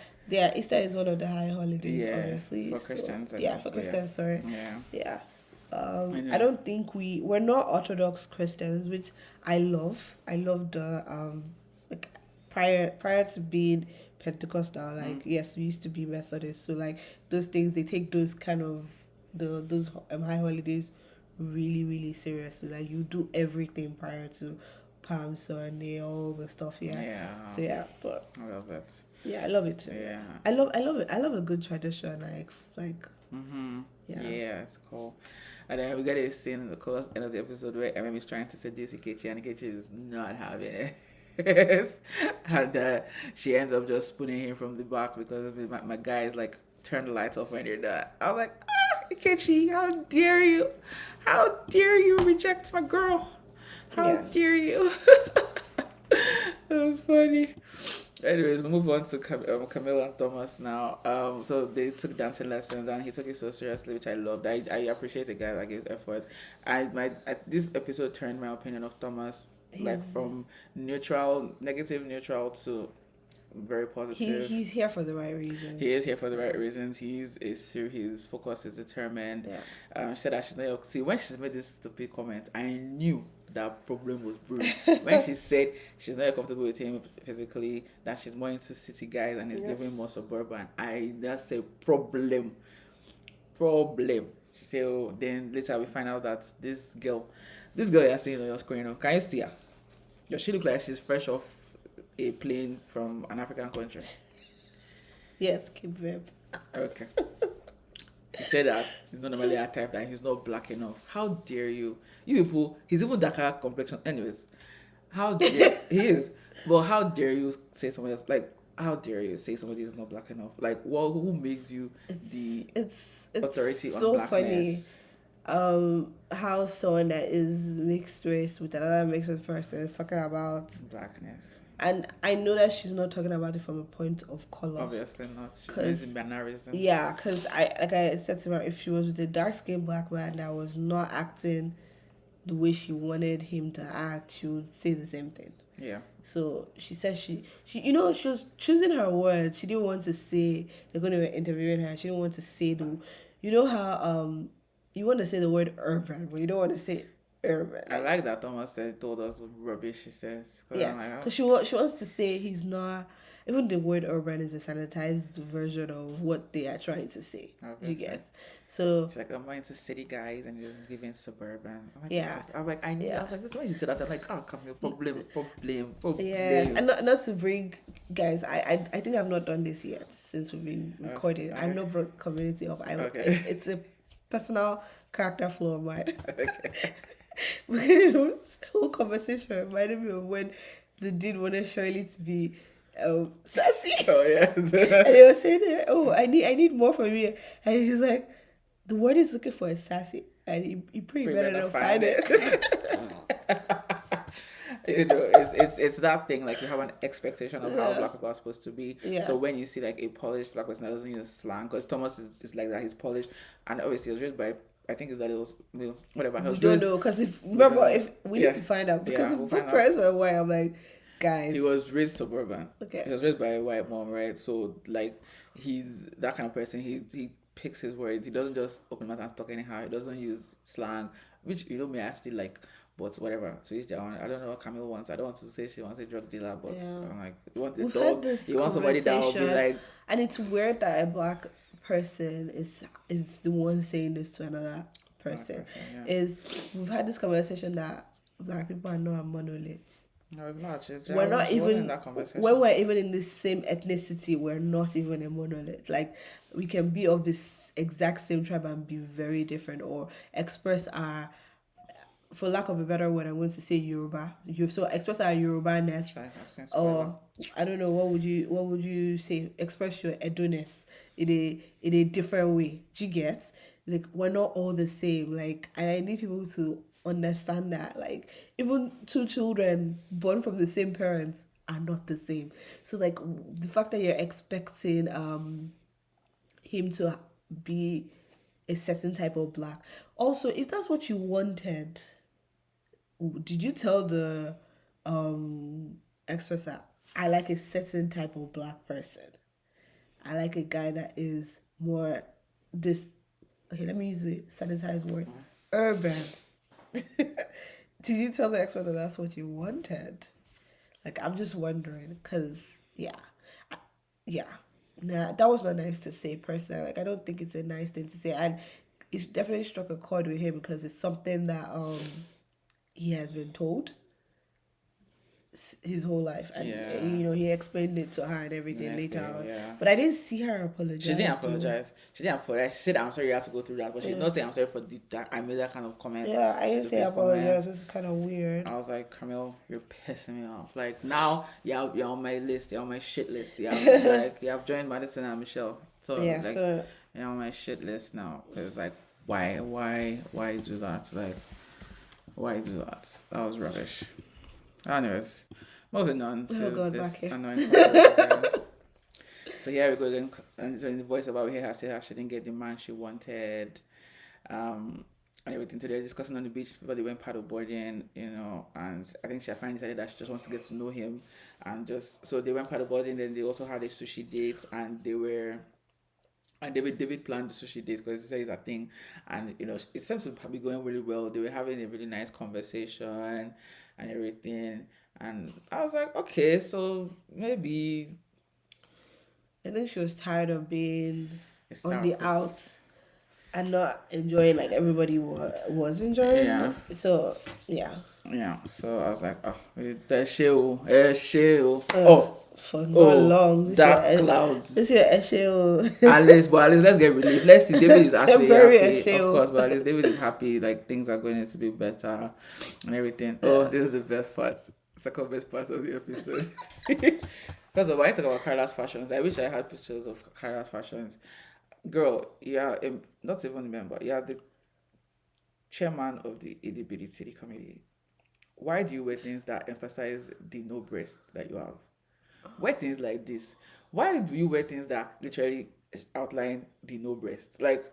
Easter is one of the high holidays, obviously. For Christians. For Christians, sorry. Yeah. I don't think we're not Orthodox Christians, which I love. I love the like prior to being Pentecostal, like yes, we used to be Methodist, so like those things, they take those kind of those high holidays really, really seriously. Like, you do everything prior to Palm Sunday, all the stuff. So but I love it. Yeah, I love it too. Yeah, I love it. I love a good tradition. Like. Yeah, it's cool. And then we got a scene in the close end of the episode where is trying to seduce Ikechi, and Ikechi is not having it. And she ends up just spooning him from the back, because my guy is like, turn the lights off when you're done. I'm like, Ikechi, how dare you? How dare you reject my girl? How dare you? That was funny. Anyways, we move on to Camille and Thomas now. So they took dancing lessons, and he took it so seriously, which I loved. I appreciate the guy like his effort. This episode turned my opinion of Thomas like He's from neutral, negative neutral to very positive. he's here for the right He reasons. is here for the right reasons. He's focused, he's determined. Yeah. She said that she's not. See, when she made this stupid comment, I knew that problem was brewing. When she said she's not comfortable with him physically, that she's more into city guys and is giving more suburban, that's a problem. Problem. She said, oh, then later we find out that this girl you're seeing on your screen, can you see her? Does she look like she's fresh off a plane from an African country? Yes, keep verb. Okay. He said that he's not normally a type, that he's not black enough. How dare you? You people, he's even darker complexion. Anyways, how dare he is? But how dare you say somebody else? Like, how dare you say somebody is not black enough? Like, well, who makes you the It's authority on so blackness? funny. How someone that is mixed race with another mixed race person is talking about, Blackness. and I know that she's not talking about it from a point of color. Obviously not. She 'Cause- is in mannerism. Yeah, because I said to her, if she was with a dark skinned black man that was not acting the way she wanted him to act, she would say the same thing. Yeah. So she said she she was choosing her words. She didn't want to say they're going to be interviewing her. She didn't want to say how you want to say the word urban, but you don't want to say urban. I like that Thomas told us what rubbish she says. Yeah, because she wants to say he's not. Even the word urban is a sanitized version of what they are trying to say. Obviously. You get. So She's like, I'm more into city guys and just giving suburban. I'm like, Yeah. I'm like, I knew. I was like, this when you said that, I'm like, oh, come here, problem. yes, and not to bring guys. I think I've not done this yet since we've been recording. Okay. I've not brought community up. Okay. It's a personal character flaw of mine. Okay. Because this whole conversation reminded me of when the dude wanted Shirley to be sassy. Oh yes. And they were saying, "Oh, I need more from you," and he's like, "The word is looking for is sassy, and he pretty better not find it." It's that thing, like you have an expectation of how black people are supposed to be. Yeah. So when you see like a polished black person that doesn't use slang, because Thomas is like that, he's polished, and obviously he was raised by, I think his daddy was whatever. We don't know because if we need to find out, because if we'll both find parents were white, I'm like, guys. He was raised suburban. Okay. He was raised by a white mom, right? So like he's that kind of person. He picks his words. He doesn't just open mouth and talk anyhow. He doesn't use slang, which may actually like, but whatever. So each their own. I don't know what Camille wants. I don't want to say she wants a drug dealer, but I'm like, you want a We've dog? had this You want somebody that will be conversation, like, and it's weird that a black person is the one saying this to another person. yeah. Is we've had this conversation that black people are not a monolith. no, we've not. We're not even in that conversation. when we're even in the same ethnicity. We're not even a monolith. Like we can be of this exact same tribe and be very different, or express our, for lack of a better word, I'm going to say Yoruba. So express our Yoruba-ness, I've seen or I don't know, what would you say? Express your Edo-ness in a different way. Do you get? Like we're not all the same. Like I need people to understand that. Like even two children born from the same parents are not the same. So like the fact that you're expecting him to be a certain type of black. Also, if that's what you wanted, did you tell the express that I like a certain type of black person? I like a guy that is more this. Okay, let me use the sanitized word, urban. Did you tell the expert that that's what you wanted? Like, I'm just wondering, because nah, that was not nice to say personally. Like, I don't think it's a nice thing to say, and it definitely struck a chord with him because it's something that he has been told his whole life, and he explained it to her and everything later on. But I didn't see her apologize. She didn't apologize. She said, "I'm sorry you had to go through that," but she did not say, "I'm sorry for that I made that kind of comment." Yeah, I didn't say stupid apologize. comment. It's kind of weird. I was like, Camille, you're pissing me off. Like now, you're on my list. You're on my shit list. You have joined Madison and Michelle. So Yeah, like, so you're on my shit list now. Because like, why do that? Like, why do that? That was rubbish. Anyways, Moving on Oh to God, back this here. annoying couple over here. So here we go again. And so in the voiceover, we hear her say how she didn't get the man she wanted. And everything. So they're discussing on the beach before they went paddleboarding, and I think she finally decided that she just wants to get to know him, and just so they went paddleboarding. Then they also had a sushi date, and David planned the sushi date because he said it's a thing, and it seems to be going really well. They were having a really nice conversation and everything, and I was like, okay, so maybe I think she was tired of being it's on the out Sarkis. and not enjoying like everybody was enjoying. Yeah. So yeah, Yeah, so I was like, oh, that show, uh, for not oh, long. dark clouds. This year, Esheo. At least let's get relief. Let's see, David is actually Temporary happy, of Esheo. course, but at least David is happy, like things are going to be better and everything. Oh, Yeah. this is the best part, second best part of the episode. First of all, I talk about Carla's fashions. I wish I had pictures of Carla's fashions. Girl, yeah, not even a member. Yeah, the chairman of the ADBD City Committee. Why do you wear things that emphasize the no breasts that you have? Wear things like this. Why do you wear things that literally outline the no breasts? Like,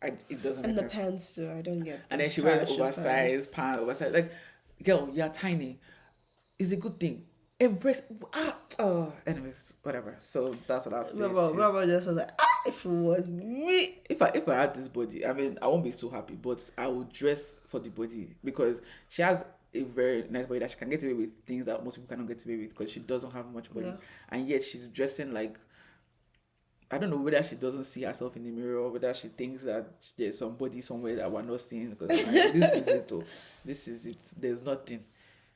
it doesn't And make the sense. pants too. I don't get And then those she wears parachute oversized pants, oversized. Like, girl, you're tiny. It's a good thing. Embrace. Anyways, whatever. So that's what I'll say. Remember just was like, if it was me. If I had this body, I mean, I won't be so happy, but I would dress for the body because she has a very nice body that she can get away with things that most people cannot get away with because she doesn't have much body, Yeah. and yet she's dressing like, I don't know whether she doesn't see herself in the mirror or whether she thinks that there's somebody somewhere that we're not seeing. Because this is it, oh, this is it. There's nothing.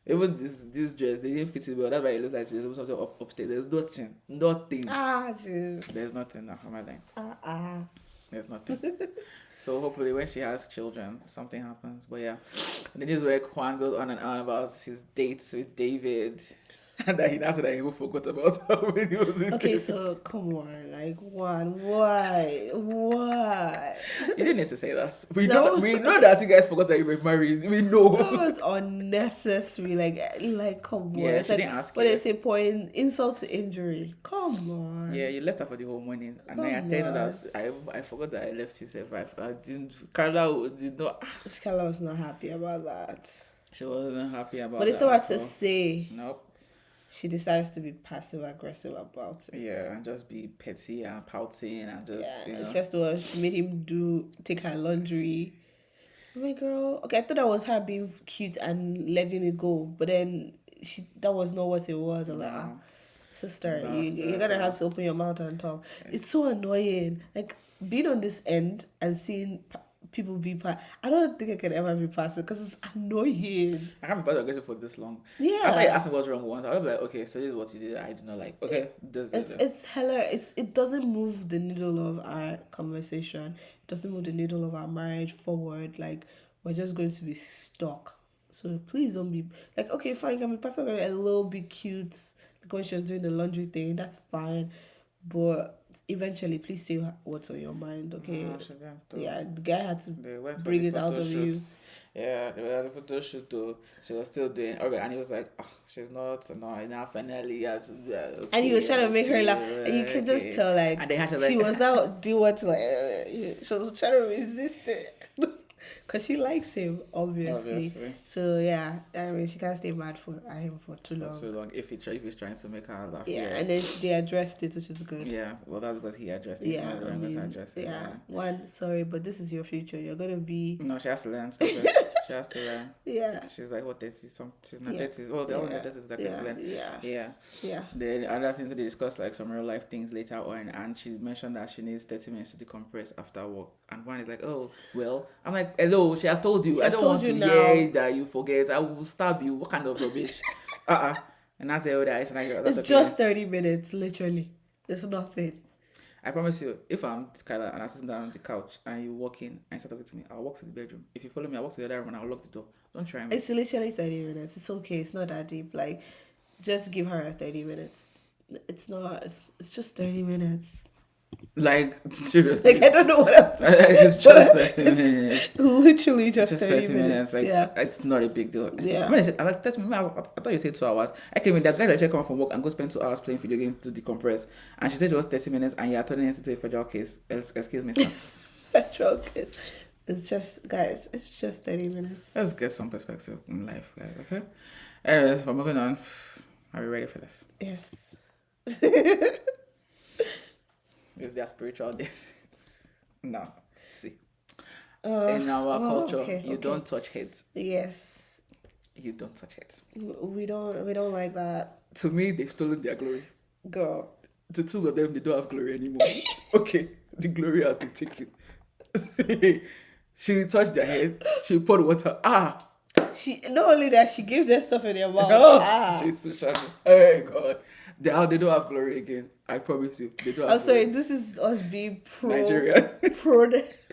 Even this dress, they didn't fit it well. That's why it looks like there's something upstairs. There's nothing. Jeez. There's nothing. Am I lying? Ah. There's nothing. So hopefully when she has children, something happens. But yeah. And then this is where Juan goes on and on about his dates with David. And that he now said that he even forgot about how many he was with Okay, David. so come on, like one, why? You didn't need to say that. We That know was- we know that you guys forgot that you were married. We know. That was unnecessary. Like come on. Yeah, It's she like didn't ask what you. they say, point insult to injury. Come on. Yeah, you left her for the whole morning. And then I Come tell you on. that I forgot that I left you survive. I didn't Carla did not Carla was not happy about that. she wasn't happy about But it's that. not at to all. say Nope. she decides to be passive aggressive about it. Yeah, and just be petty and pouting and just Yeah. First of all, she made him take her laundry. I'm like, girl, okay, I thought that was her being cute and letting it go, but then that was not what it was. I was like, sister, No, you're gonna have to open your mouth and talk. It's so annoying. Like being on this end and seeing people be I don't think I can ever be passive because it's annoying. I can't be part of aggressive for this long. Yeah. After you asked me what's wrong once, I was like, okay, so this is what you did. I do not like. Okay, It's hella. It doesn't move the needle of our conversation. It doesn't move the needle of our marriage forward. Like we're just going to be stuck. So please don't be like, okay, fine, you can be passive a little bit cute. Like when she was doing the laundry thing, that's fine. But eventually, please say what's on your mind, okay? No, she didn't, though. Yeah, the guy had to They went for bring the it out photo of you. shoots. Yeah, they were at the photo shoot though. She was still doing okay, and he was like, oh, she's not. No, now finally, yeah, okay, And he was trying to make her laugh, and you can just okay. tell, like, And then she was out doing what, like, she was trying to resist it. Because she likes him, obviously. So, yeah, I mean, she can't stay mad at him for too long. So long, if he's trying to make her laugh. Yeah, and then they addressed it, which is good. Yeah, well, that's because he addressed it. Yeah, I mean, address it. yeah. One, sorry, but this is your future. You're going to be... No, she has to learn. She has to learn. Yeah. She's like, what, 30 some? She's not Yeah. 30. Well, the other 30 is like Yeah. Yeah. The other things they discuss, like some real life things later on, and she mentioned that she needs 30 minutes to decompress after work. And one is like, oh, well, I'm like, hello, she has told you. I don't want to hear that you forget. I will stab you. What kind of rubbish? And I say, oh, that it's just 30 minutes, literally. It's nothing. I promise you, if I'm Skylar and I sit down on the couch and you walk in and start talking to me, I'll walk to the bedroom. If you follow me, I'll walk to the other room and I'll lock the door. Don't try me. It's literally 30 minutes. It's okay. It's not that deep. Like, just give her 30 minutes. It's not. It's just 30 minutes. Like, seriously. Like, I don't know what else. It's just 30 minutes. Literally just, Just 30 30 minutes. minutes. Like, Yeah. it's not a big deal. Yeah. When I said, I like 30 minutes, I thought you said 2 hours. I came in, that guy actually come from work and go spend 2 hours playing video games to decompress. And she said it was 30 minutes and you're turning it into a federal case. Excuse me, sir. Petrol kiss. It's just, guys, it's just 30 minutes. Let's get some perspective in life, guys, okay? Anyways, we're moving on. Are we ready for this? Yes. Is there spiritual days? No. See. In our culture, you don't touch heads. Yes. You don't touch heads. We don't like that. To me, they've stolen their glory. Girl. The two of them, they don't have glory anymore. Okay, the glory has been taken. She touched their head. She poured water. She not only that, she gave them stuff in their mouth. Jesus, hey God, they don't have glory again. I promise you, they don't. I'm sorry. This is us being pro Nigeria,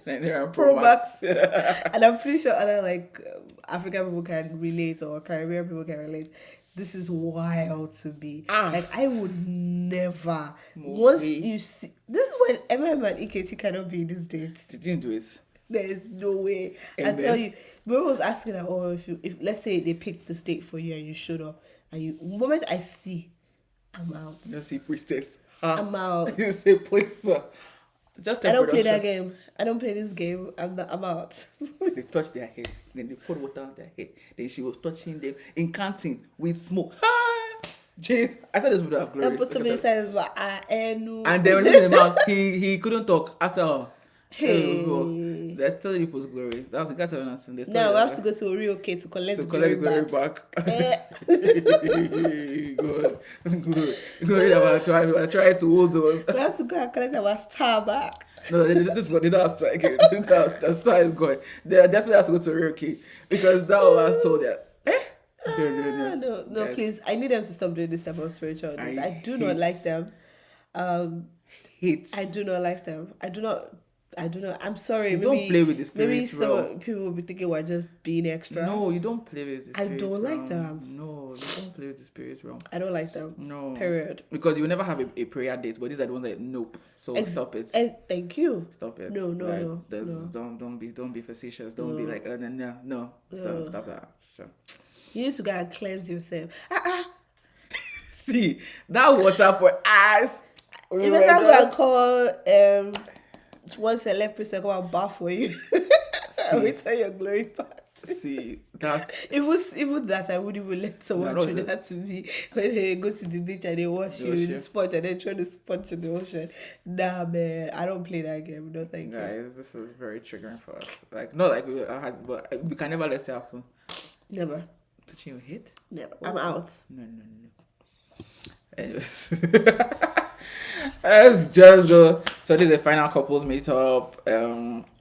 Nigerian pro max, and I'm pretty sure other like African people can relate or Caribbean people can relate. This is wild to me. Like, I would never. Once you see, this is when MM and EKT cannot be in this date. They didn't do it. There is no way. Amen. I tell you, Bro was asking that, if let's say they picked the state for you and you showed up, and the moment I see, I'm out. You see priestess. I'm out. You say please. Just I don't play that game. I don't play this game. I'm out. They touched their head. Then they poured water on their head. Then she was touching them, incanting with smoke. Jeez, I thought this would have glory. I put so many times, but and they were living him out. He couldn't talk after all. Hey. They're still people's glory. That was the guy telling us. Now we have to go to Oreo K to collect the glory back. Glory that I try to hold on. We have to go and collect our star back. No, this one, they don't have star again. The star is gone. They definitely have to go to Oreo K because that was told that. No, guys, please. I need them to stop doing this type of spiritual days. I do not like them. I do not like them. I do not. I'm sorry. You don't play with the spirits. Maybe some people will be thinking we're just being extra. No, you don't play with the spirits. I don't like them. No, you don't play with the spirits realm. I don't like them. No. Period. Because you will never have a prayer date, but these are the ones that nope. So stop it. Thank you. Stop it. No. Don't be facetious. Don't be like no. Stop that. Sure. You need to go and cleanse yourself. See that water for ass. You better go and call one celeb person come and bath for you. I will tell your glory part. See, that's even that I wouldn't even let someone do that to me when they go to the beach and they wash you with the sponge and then throw the sponge in the ocean. Nah, man, I don't play that game. No, thank you. Guys, this is very triggering for us. Like, not like but we can never let it happen. Never. Touching your head? Never. I'm out. No. Anyways. Let's just go. So this is the final couples meetup.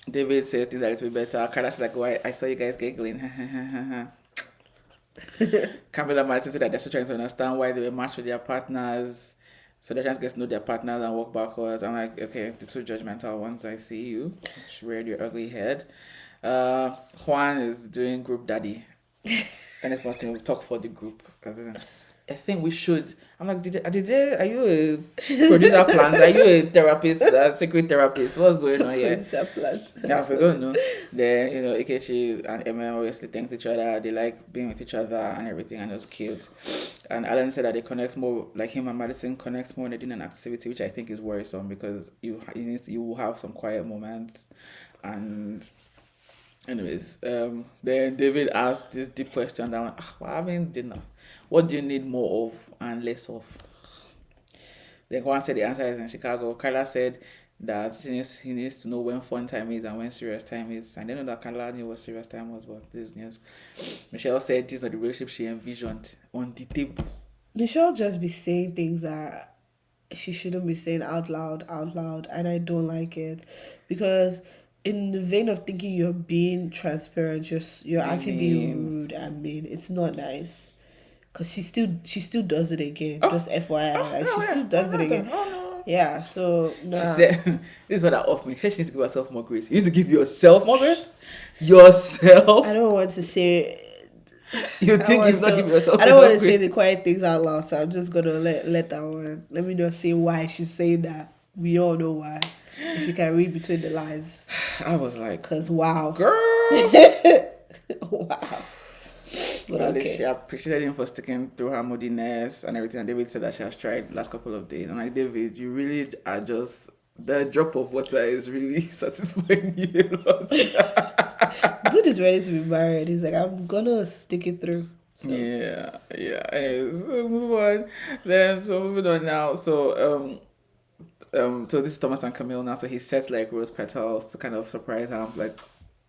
David said things are a little bit better. Carla's like, why I saw you guys giggling. Camilla Madison said that they're still trying to understand why they were matched with their partners. So they're trying to get to know their partners and walk backwards. I'm like, okay, the two judgmental ones, I see you. Reared your ugly head. Juan is doing group daddy. And it's wanting to talk for the group. I think we should. I'm like, are you a producer plant? Are you a therapist, a secret therapist? What's going on here? Producer plant. Yeah, if we don't know. Then, Ikechi and Emma obviously thanks each other. They like being with each other and everything, and it was cute. And Alan said that they connect more, like him and Madison connect more when they're doing an activity, which I think is worrisome because you will have some quiet moments. And anyways, then David asked this deep question that went, we're having dinner. What do you need more of and less of? Then Juan said the answer is in Chicago. Carla said that he needs to know when fun time is and when serious time is. I didn't know that Carla knew what serious time was, but this is news. Michelle said this is not the relationship she envisioned on the table. Michelle just be saying things that she shouldn't be saying out loud, and I don't like it because in the vein of thinking you're being transparent, you're actually being rude and mean. It's not nice. Cause she still does it again. Just FYI, she still does it again. Yeah, so She said, "This is what I off me." She needs to give herself more grace. You need to give yourself more grace. Yourself. I don't want to say. You think you've not given yourself? I don't want to say the quiet things out loud, so I'm just gonna let that one. Let me not say why she's saying that. We all know why. If you can read between the lines. I was like, Because, wow. girl. Wow. But Well, okay. she appreciated him for sticking through her moodiness and everything. And David said that she has tried the last couple of days. I'm like, David, you really are just, the drop of water is really satisfying you a lot. Dude is ready to be married. He's like, I'm gonna stick it through. So. Yeah. Anyways, so move on. So moving on now. So this is Thomas and Camille now. So he sets like rose petals to kind of surprise her, like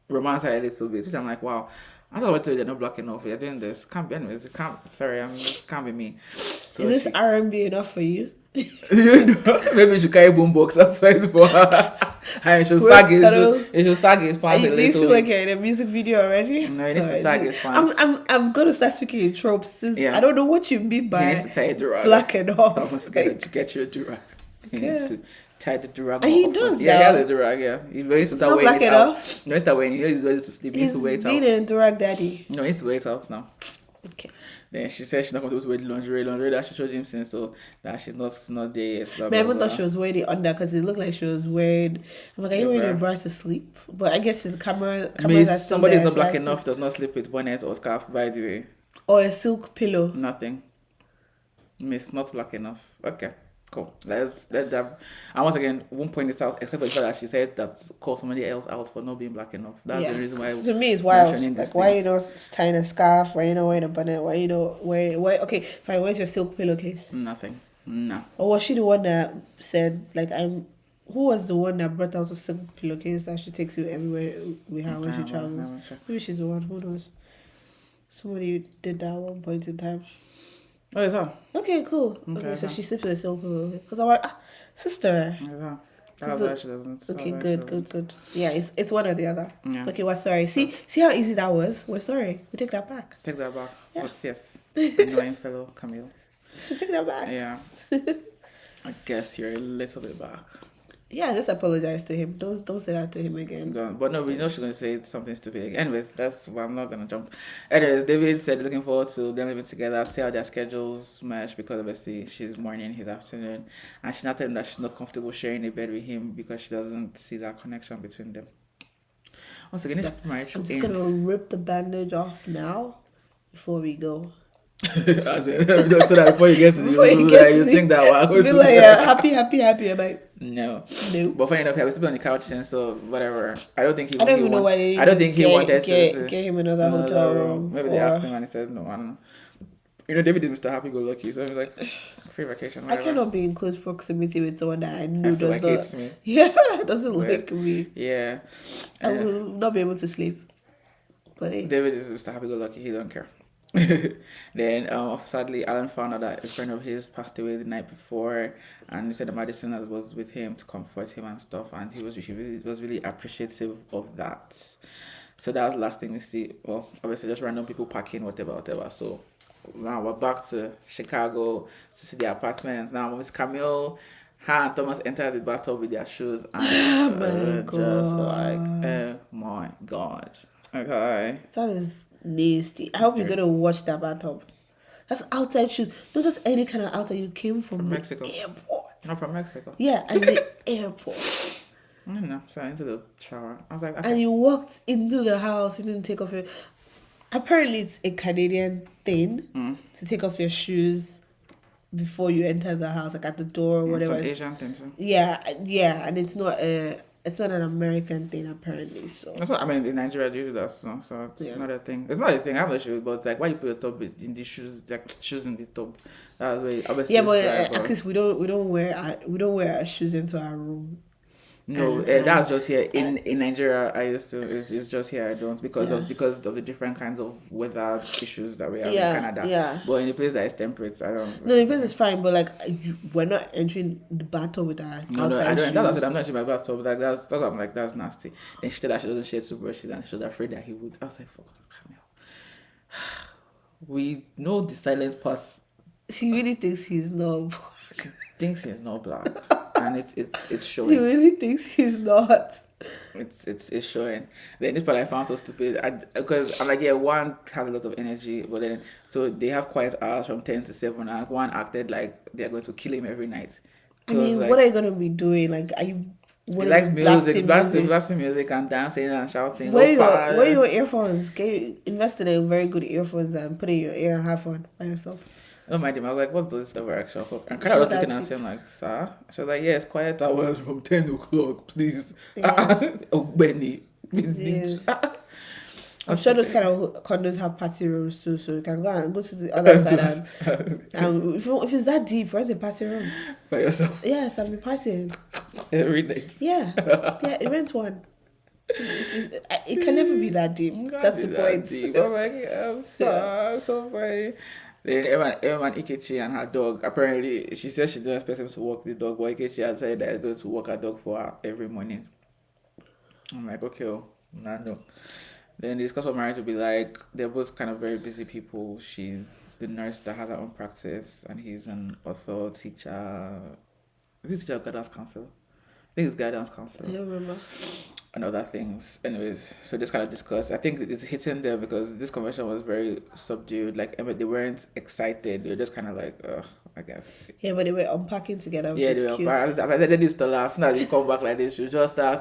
romance her a little bit. Which I'm like, wow. I thought they're not black enough. You're doing this. Can't be anyways. It can't. Sorry, can't be me. So is this R&B enough for you? You know, maybe you should carry boombox outside for her. And she should sag his pants a little. Do you feel like you're in a music video already? No, he needs to sag his pants. I'm gonna start speaking in tropes since Yeah. I don't know what you mean by He needs to tie a durag. black enough. Thomas, get your durag. He needs to tie the durag. And he does Yeah, that. he has a durag, yeah. He needs to start not wearing black his enough. out. No, he's not wearing it. He's ready to sleep. He needs He's to wait being out. a drag daddy. No, he needs to wait out now. Okay. Then she said she's not going to wear the lingerie that she showed him since, so that she's not there yet. Blah, I blah, even blah. thought she was wearing it under because it looked like she was wearing. I'm like, are you wearing a bra to sleep? But I guess the cameras are still somebody's there, not so black I still- enough does not sleep with bonnet or scarf, by the way. Or a silk pillow. Nothing. Miss, not black enough. Okay, cool. Let's let that. And once again, won't point it out except for the fact that she said that call somebody else out for not being black enough. That's the reason why. To me, it's wild. mentioning Like, these why you things. not tying a scarf? Why you not wearing a bonnet? Why you not wearing? Why? Okay, fine. Where's your silk pillowcase? Nothing. No. Or was she the one that said like I'm? Who was the one that brought out a silk pillowcase that she takes you everywhere with her when she travels? Maybe she's the one. Who knows? Somebody did that at one point in time. Oh, is that? Okay, cool. Okay, so she sleeps with a silk pillow. Because I'm like, sister. Is that? That's why she doesn't. Okay, good. Yeah, it's one or the other. Yeah. Okay, we're sorry. See how easy that was? We're sorry. We take that back. Take that back. Yeah. But yes, annoying fellow Camille. So take that back. Yeah. I guess you're a little bit back. Yeah, just apologize to him. Don't say that to him again. But no, we know she's gonna say something stupid. Anyways, that's why I'm not gonna jump. Anyways, David said looking forward to them living together, see how their schedules match because obviously she's morning, his afternoon, and she's not telling him that she's not comfortable sharing a bed with him because she doesn't see that connection between them. Once again, this marriage I'm just gonna rip the bandage off now before we go. As in, just so that before you get to Before you get to you the- think that wow, Feel like happy. I'm like, no. no. But funny enough, I was still on the couch since, so whatever. I don't think he. I don't even know why they I don't think he wanted to get him another hotel room. Maybe they asked him and he said no. I don't know. You know, David is Mr. Happy Go Lucky, so he's like, free vacation. I Whatever. cannot be in close proximity with someone that I know I feel does like not. hates me. Yeah, doesn't But- like me. Yeah. I will not be able to sleep. But hey. David is Mr. Happy Go Lucky. He don't care. Then, sadly, Alan found out that a friend of his passed away the night before, and he said the medicine was with him to comfort him and stuff, and he was really appreciative of that. So that's the last thing we see. Well, obviously, just random people packing, whatever. So now we're back to Chicago to see the apartment. Now, Miss Camille, her and Thomas entered the bathtub with their shoes, and just like, oh my god. Okay. That is nasty. I hope you're gonna watch that bathtub. That's outside shoes. Not just any kind of outside. You came from the Mexico. airport. Not from Mexico. Yeah, and the airport. I don't know. So I into the shower. I was like, And you walked into the house. You didn't take off your. Apparently, it's a Canadian thing to take off your shoes before you enter the house, like at the door or whatever. It's an Asian thing too. Yeah, and it's not an American thing apparently. So That's what I mean. In Nigeria, they do that, so it's not a thing. It's not a thing. I have no shoes, but it's like why you put your top in the shoes, like shoes in the top. That's why. Obviously, yeah, but it's dry, at least we don't wear our shoes into our room. no, that's just here in Nigeria. I used to. It's just here. I don't because of the different kinds of weather issues that we have in Canada. Yeah. But in a place that is temperate, I don't. No, the place is fine, but like we're not entering the battle with our No, outside I don't. shoes. That's what I said. I'm not in my bathtub. Like that's what I'm like. That's nasty. Then she said that she doesn't share toothbrushes, and she was afraid that he would. I was like, fuck, Camille. We know the silent path. She really thinks he's not. She thinks he's not black, and it's He showing. really thinks he's not. It's showing. Then this part I found so stupid. Because I'm like, yeah, one has a lot of energy, but then so they have quiet hours from 10 to 7, and one acted like they're going to kill him every night. I mean, like, what are you gonna be doing? Like, are you? he What are likes you music, blasting? blasting music and dancing and shouting. Where your earphones? Can you invest in a very good earphones and put in your ear and have fun by yourself? I don't mind him. I was like, what's this overreaction for? And It's kind of not was that looking at deep. him like, sir. She was like, yes, quiet hours from 10 o'clock, please. Yeah. Oh, Benny. Yes. I'm sure those kind of condos have party rooms too, so you can go to the other side and if it's that deep, rent a party room. By yourself. Yes, I'll be partying. Every night. Yeah, rent one. It can never be that deep. That's the point. Deep. I'm like, I'm so funny. Then everyone Ikechi and her dog, apparently, she said she didn't expect him to walk the dog, but Ikechi had said that he's going to walk her dog for her every morning. I'm like, okay, no. Then they discuss what marriage will be like. They're both kind of very busy people. She's the nurse that has her own practice, and he's an author, teacher. Is he teacher or guidance counselor? I think it's guidance counselor. I don't remember. And other things. Anyways, so just kind of discuss. I think it's hitting them because this conversation was very subdued. Like, they weren't excited. They were just kind of like, I guess. Yeah, but they were unpacking together, which Yeah, is they were. cute. But I said this to last. Now you come back like this, you just start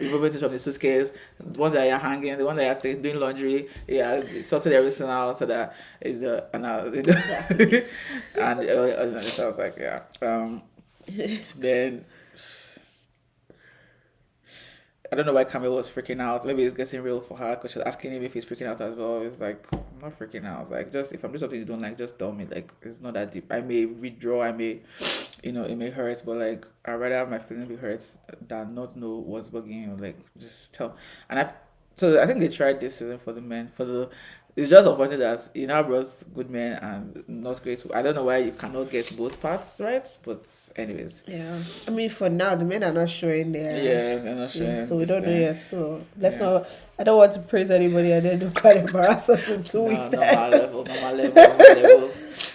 removing things from the suitcase. The one that you're hanging, the one that you're doing laundry. Yeah, sorted everything out so that so I was like, yeah. Then I don't know why Camille was freaking out. Maybe it's getting real for her because she's asking him if he's freaking out as well. It's like, I'm not freaking out. It's like, just if I'm doing something you don't like, just tell me. Like, it's not that deep. I may withdraw. I may, it may hurt, but like, I'd rather have my feelings be hurt than not know what's bugging you. Like, just tell. So I think they tried this season for the men. It's just unfortunate that he now brought good men and not great. I don't know why you cannot get both parts right, but anyways. Yeah, I mean, for now the men are not showing their. Yeah, they're not showing. So we don't know yet. So let's not. I don't want to praise anybody and then do quite embarrass us in 2 weeks.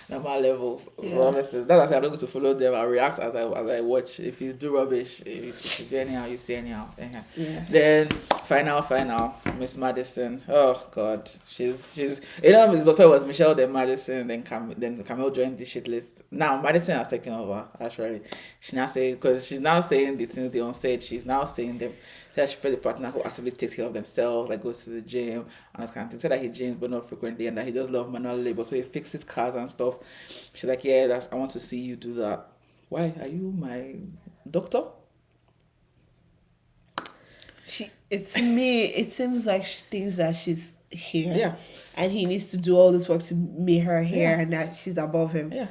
Normal levels. Yeah. Well, honestly, that's why I said I'm not going to follow them. I react as I watch. If you do rubbish, if you do anyhow, you say anyhow. Yes. Then final, Miss Madison. Oh God, she's Miss Buffet was Michelle, then Madison, then Camille joined the shit list. Now Madison has taken over. Actually, she's now saying the things they on stage. She's now saying them. That she prefers a partner who actively takes care of themselves, like goes to the gym and that kind of thing. Said that he gyms but not frequently and that he does love manual labor, so he fixes cars and stuff. She's like, yeah, I want to see you do that. Why? Are you my doctor? It seems like she thinks that she's here. Yeah. And he needs to do all this work to make her here and that she's above him. Yeah.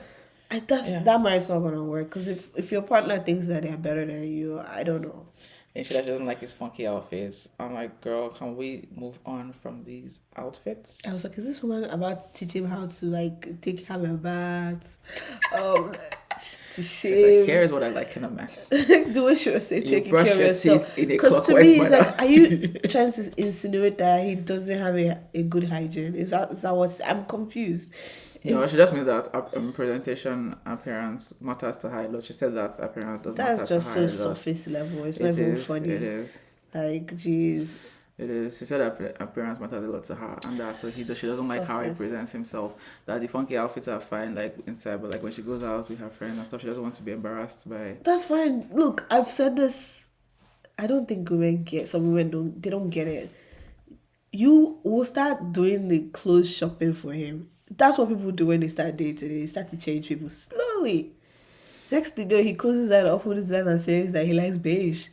That marriage's not gonna work because if your partner thinks that they're better than you, I don't know. And she doesn't like his funky outfits. I'm like, girl, can we move on from these outfits? I was like, is this woman about to teach him how to like have a bath, to shave? Like, here's what I like in a man. The way she was saying, taking care of yourself. Because to me, it's like, are you trying to insinuate that he doesn't have a good hygiene? Is that what? I'm confused. No, she just means that presentation appearance matters to her a lot. She said that appearance does matter to her. That's just so surface level. It's not even funny. It is. Like, jeez. It is. She said that appearance matters a lot to her, and that so she doesn't like how he presents himself. That the funky outfits are fine, like inside, but like when she goes out with her friends and stuff, she doesn't want to be embarrassed by. That's fine. Look, I've said this. I don't think some women don't get it. You will start doing the clothes shopping for him. That's what people do when they start dating. They start to change people slowly. Next thing you know, he closes his eyes, opens his eyes and says that he likes beige.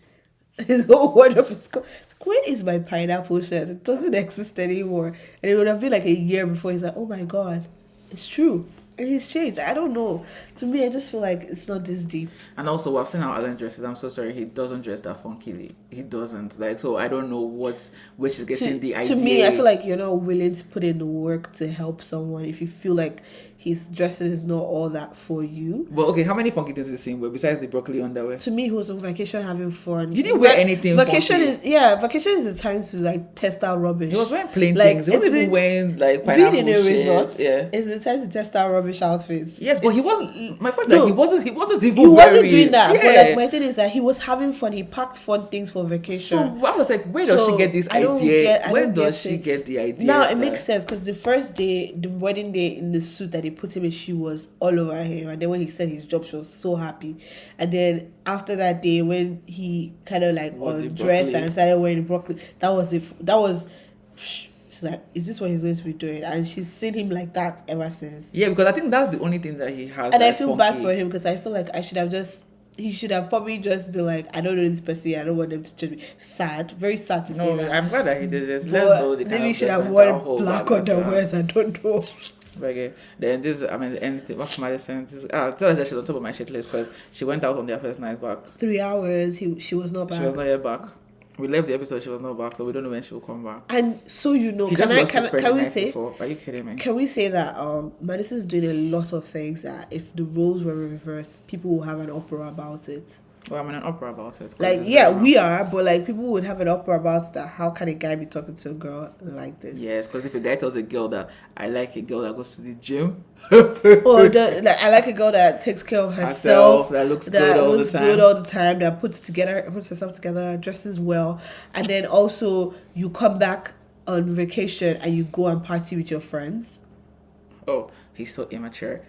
His whole wardrobe is gone. Where is my pineapple shirt? It doesn't exist anymore. And it would have been like a year before he's like, oh my God, it's true. And he's changed. I don't know. To me, I just feel like it's not this deep. And also, I've seen how Alan dresses. I'm so sorry. He doesn't dress that funkily. He doesn't. Like, so I don't know where she's getting the idea. To me, I feel like you're not willing to put in the work to help someone if you feel like his dressing is not all that for you. But okay, how many funky things have you seen besides the broccoli underwear? To me, he was on vacation having fun. You didn't wear anything vacation funky. Vacation is the time to like test out rubbish. He was wearing plain things. He wasn't even wearing like pineapple being in a resort shit. Yeah. is the time to test out rubbish. rubbish outfits. Yes, but he wasn't. My point is No. that he wasn't even. He wasn't wearing doing it. that. Yeah. But like my thing is that he was having fun. He packed fun things for vacation. So I was like, where does she So, get this I don't idea? get- Where don't does get she it. get the idea? Now it that- makes sense because the first day, the wedding day in the suit that they put him in, she was all over him. And then when he said his job, she was so happy. And then after that day, when he kind of like Was it undressed broccoli? and started wearing broccoli, that was it. That was. She's like, is this what he's going to be doing? And she's seen him like that ever since. Yeah, because I think that's the only thing that he has. And I that's feel bad funky. for him because I feel like he should have probably just been like, I don't know this person, I don't want them to judge me. Sad, very sad to say No, that. I'm glad that he did this. But Let's know the kind maybe of he should have judgment I'll worn hold black back, that's underwears, I don't know. Okay. Then this, I mean, the end thing. What's my sense? Tell us that she's on top of my shit list because she went out on their first night back. 3 hours, she was not back. She was not yet back. We left the episode. She was not back, so we don't know when she will come back. And so He just lost his friend can the we night say before. Are you kidding me? can we say that Madison's doing a lot of things that if the roles were reversed, people will have an uproar about it. Well, I'm in an uproar about it. 'cause Like, it's yeah, very we wrong. are, but like people would have an uproar about that. How can a guy be talking to a girl like this? Yes, because if a guy tells a girl that I like a girl that goes to the gym, Or like, I like a girl that takes care of herself, that looks good all the time. good all the time, that puts herself together, dresses well, and then also you come back on vacation and you go and party with your friends. Oh, he's so immature.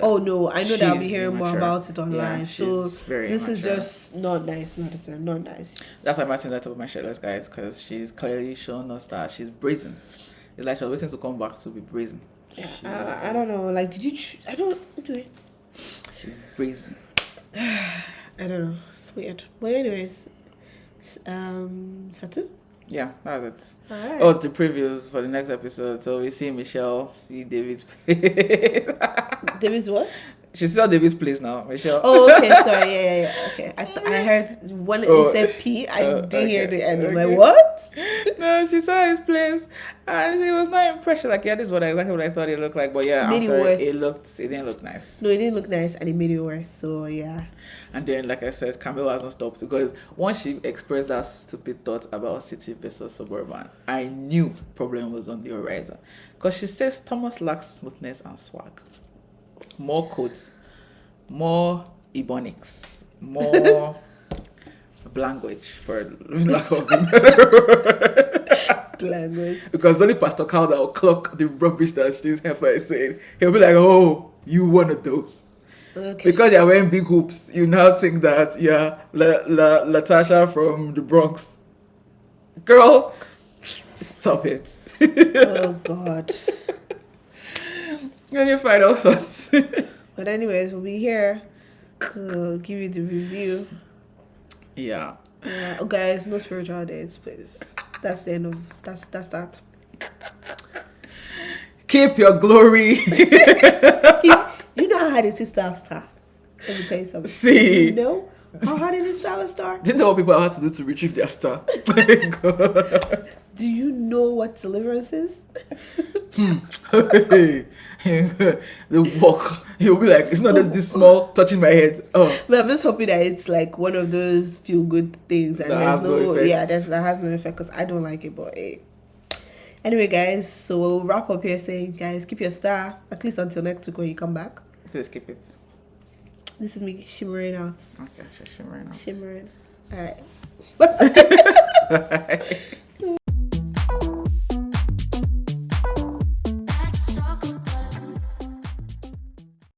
Oh no, I know that I'll be She's hearing more immature. about it online. Yeah, So she's very this is immature. just not nice, Madison. Not nice. That's why Martin's at top of my shit list, guys, because she's clearly shown us that she's brazen. It's like she's waiting to come back to be brazen. Yeah, I don't know. Like, did you? I don't. Anyway, She's brazen. I don't know. It's weird. But anyways, Satu. Yeah, that's it. All right. Oh, the previews for the next episode. So we see Michelle see David's place. David's what? She saw David's place now, Michelle. Oh, okay. Sorry. Yeah. Okay. I heard when you said P, I didn't hear the end. I'm like, what? No, she saw his place and she was not impressed. She's like, yeah, this is exactly what I thought it looked like. But yeah, I'm Made it sorry, worse. it didn't look nice. No, it didn't look nice, and it made it worse. So yeah. And then, like I said, Camille hasn't stopped because once she expressed that stupid thought about city versus suburban, I knew problem was on the horizon. Because she says Thomas lacks smoothness and swag. More codes, more ebonics, more language for lack of Language. because only Pastor Carl that will clock the rubbish that she's heifer is saying. He'll be like, oh, you one of those. Okay. Because you're wearing big hoops, you now think that you're Latasha from the Bronx. Girl, stop it. Oh God. Any final thoughts? But anyways, we'll be here to give you the review. Yeah. Oh, guys, no spiritual dates, please. That's the end of that's that. Keep your glory. You know how hard it is to have star. Let me tell you something. See. You know how hard it is to have a star. Do you know what people have had to do to retrieve their star? Do you know what deliverance is? The walk. He'll be like, it's not just this small touching my head. Oh. But I'm just hoping that it's like one of those feel good things and That there's have no effects. that has no effect because I don't like it. But hey. Anyway, guys, so we'll wrap up here saying, guys, keep your star at least until next week when you come back. Please keep it. This is me shimmering out. Okay, she's shimmering out. Shimmering. All right. Bye.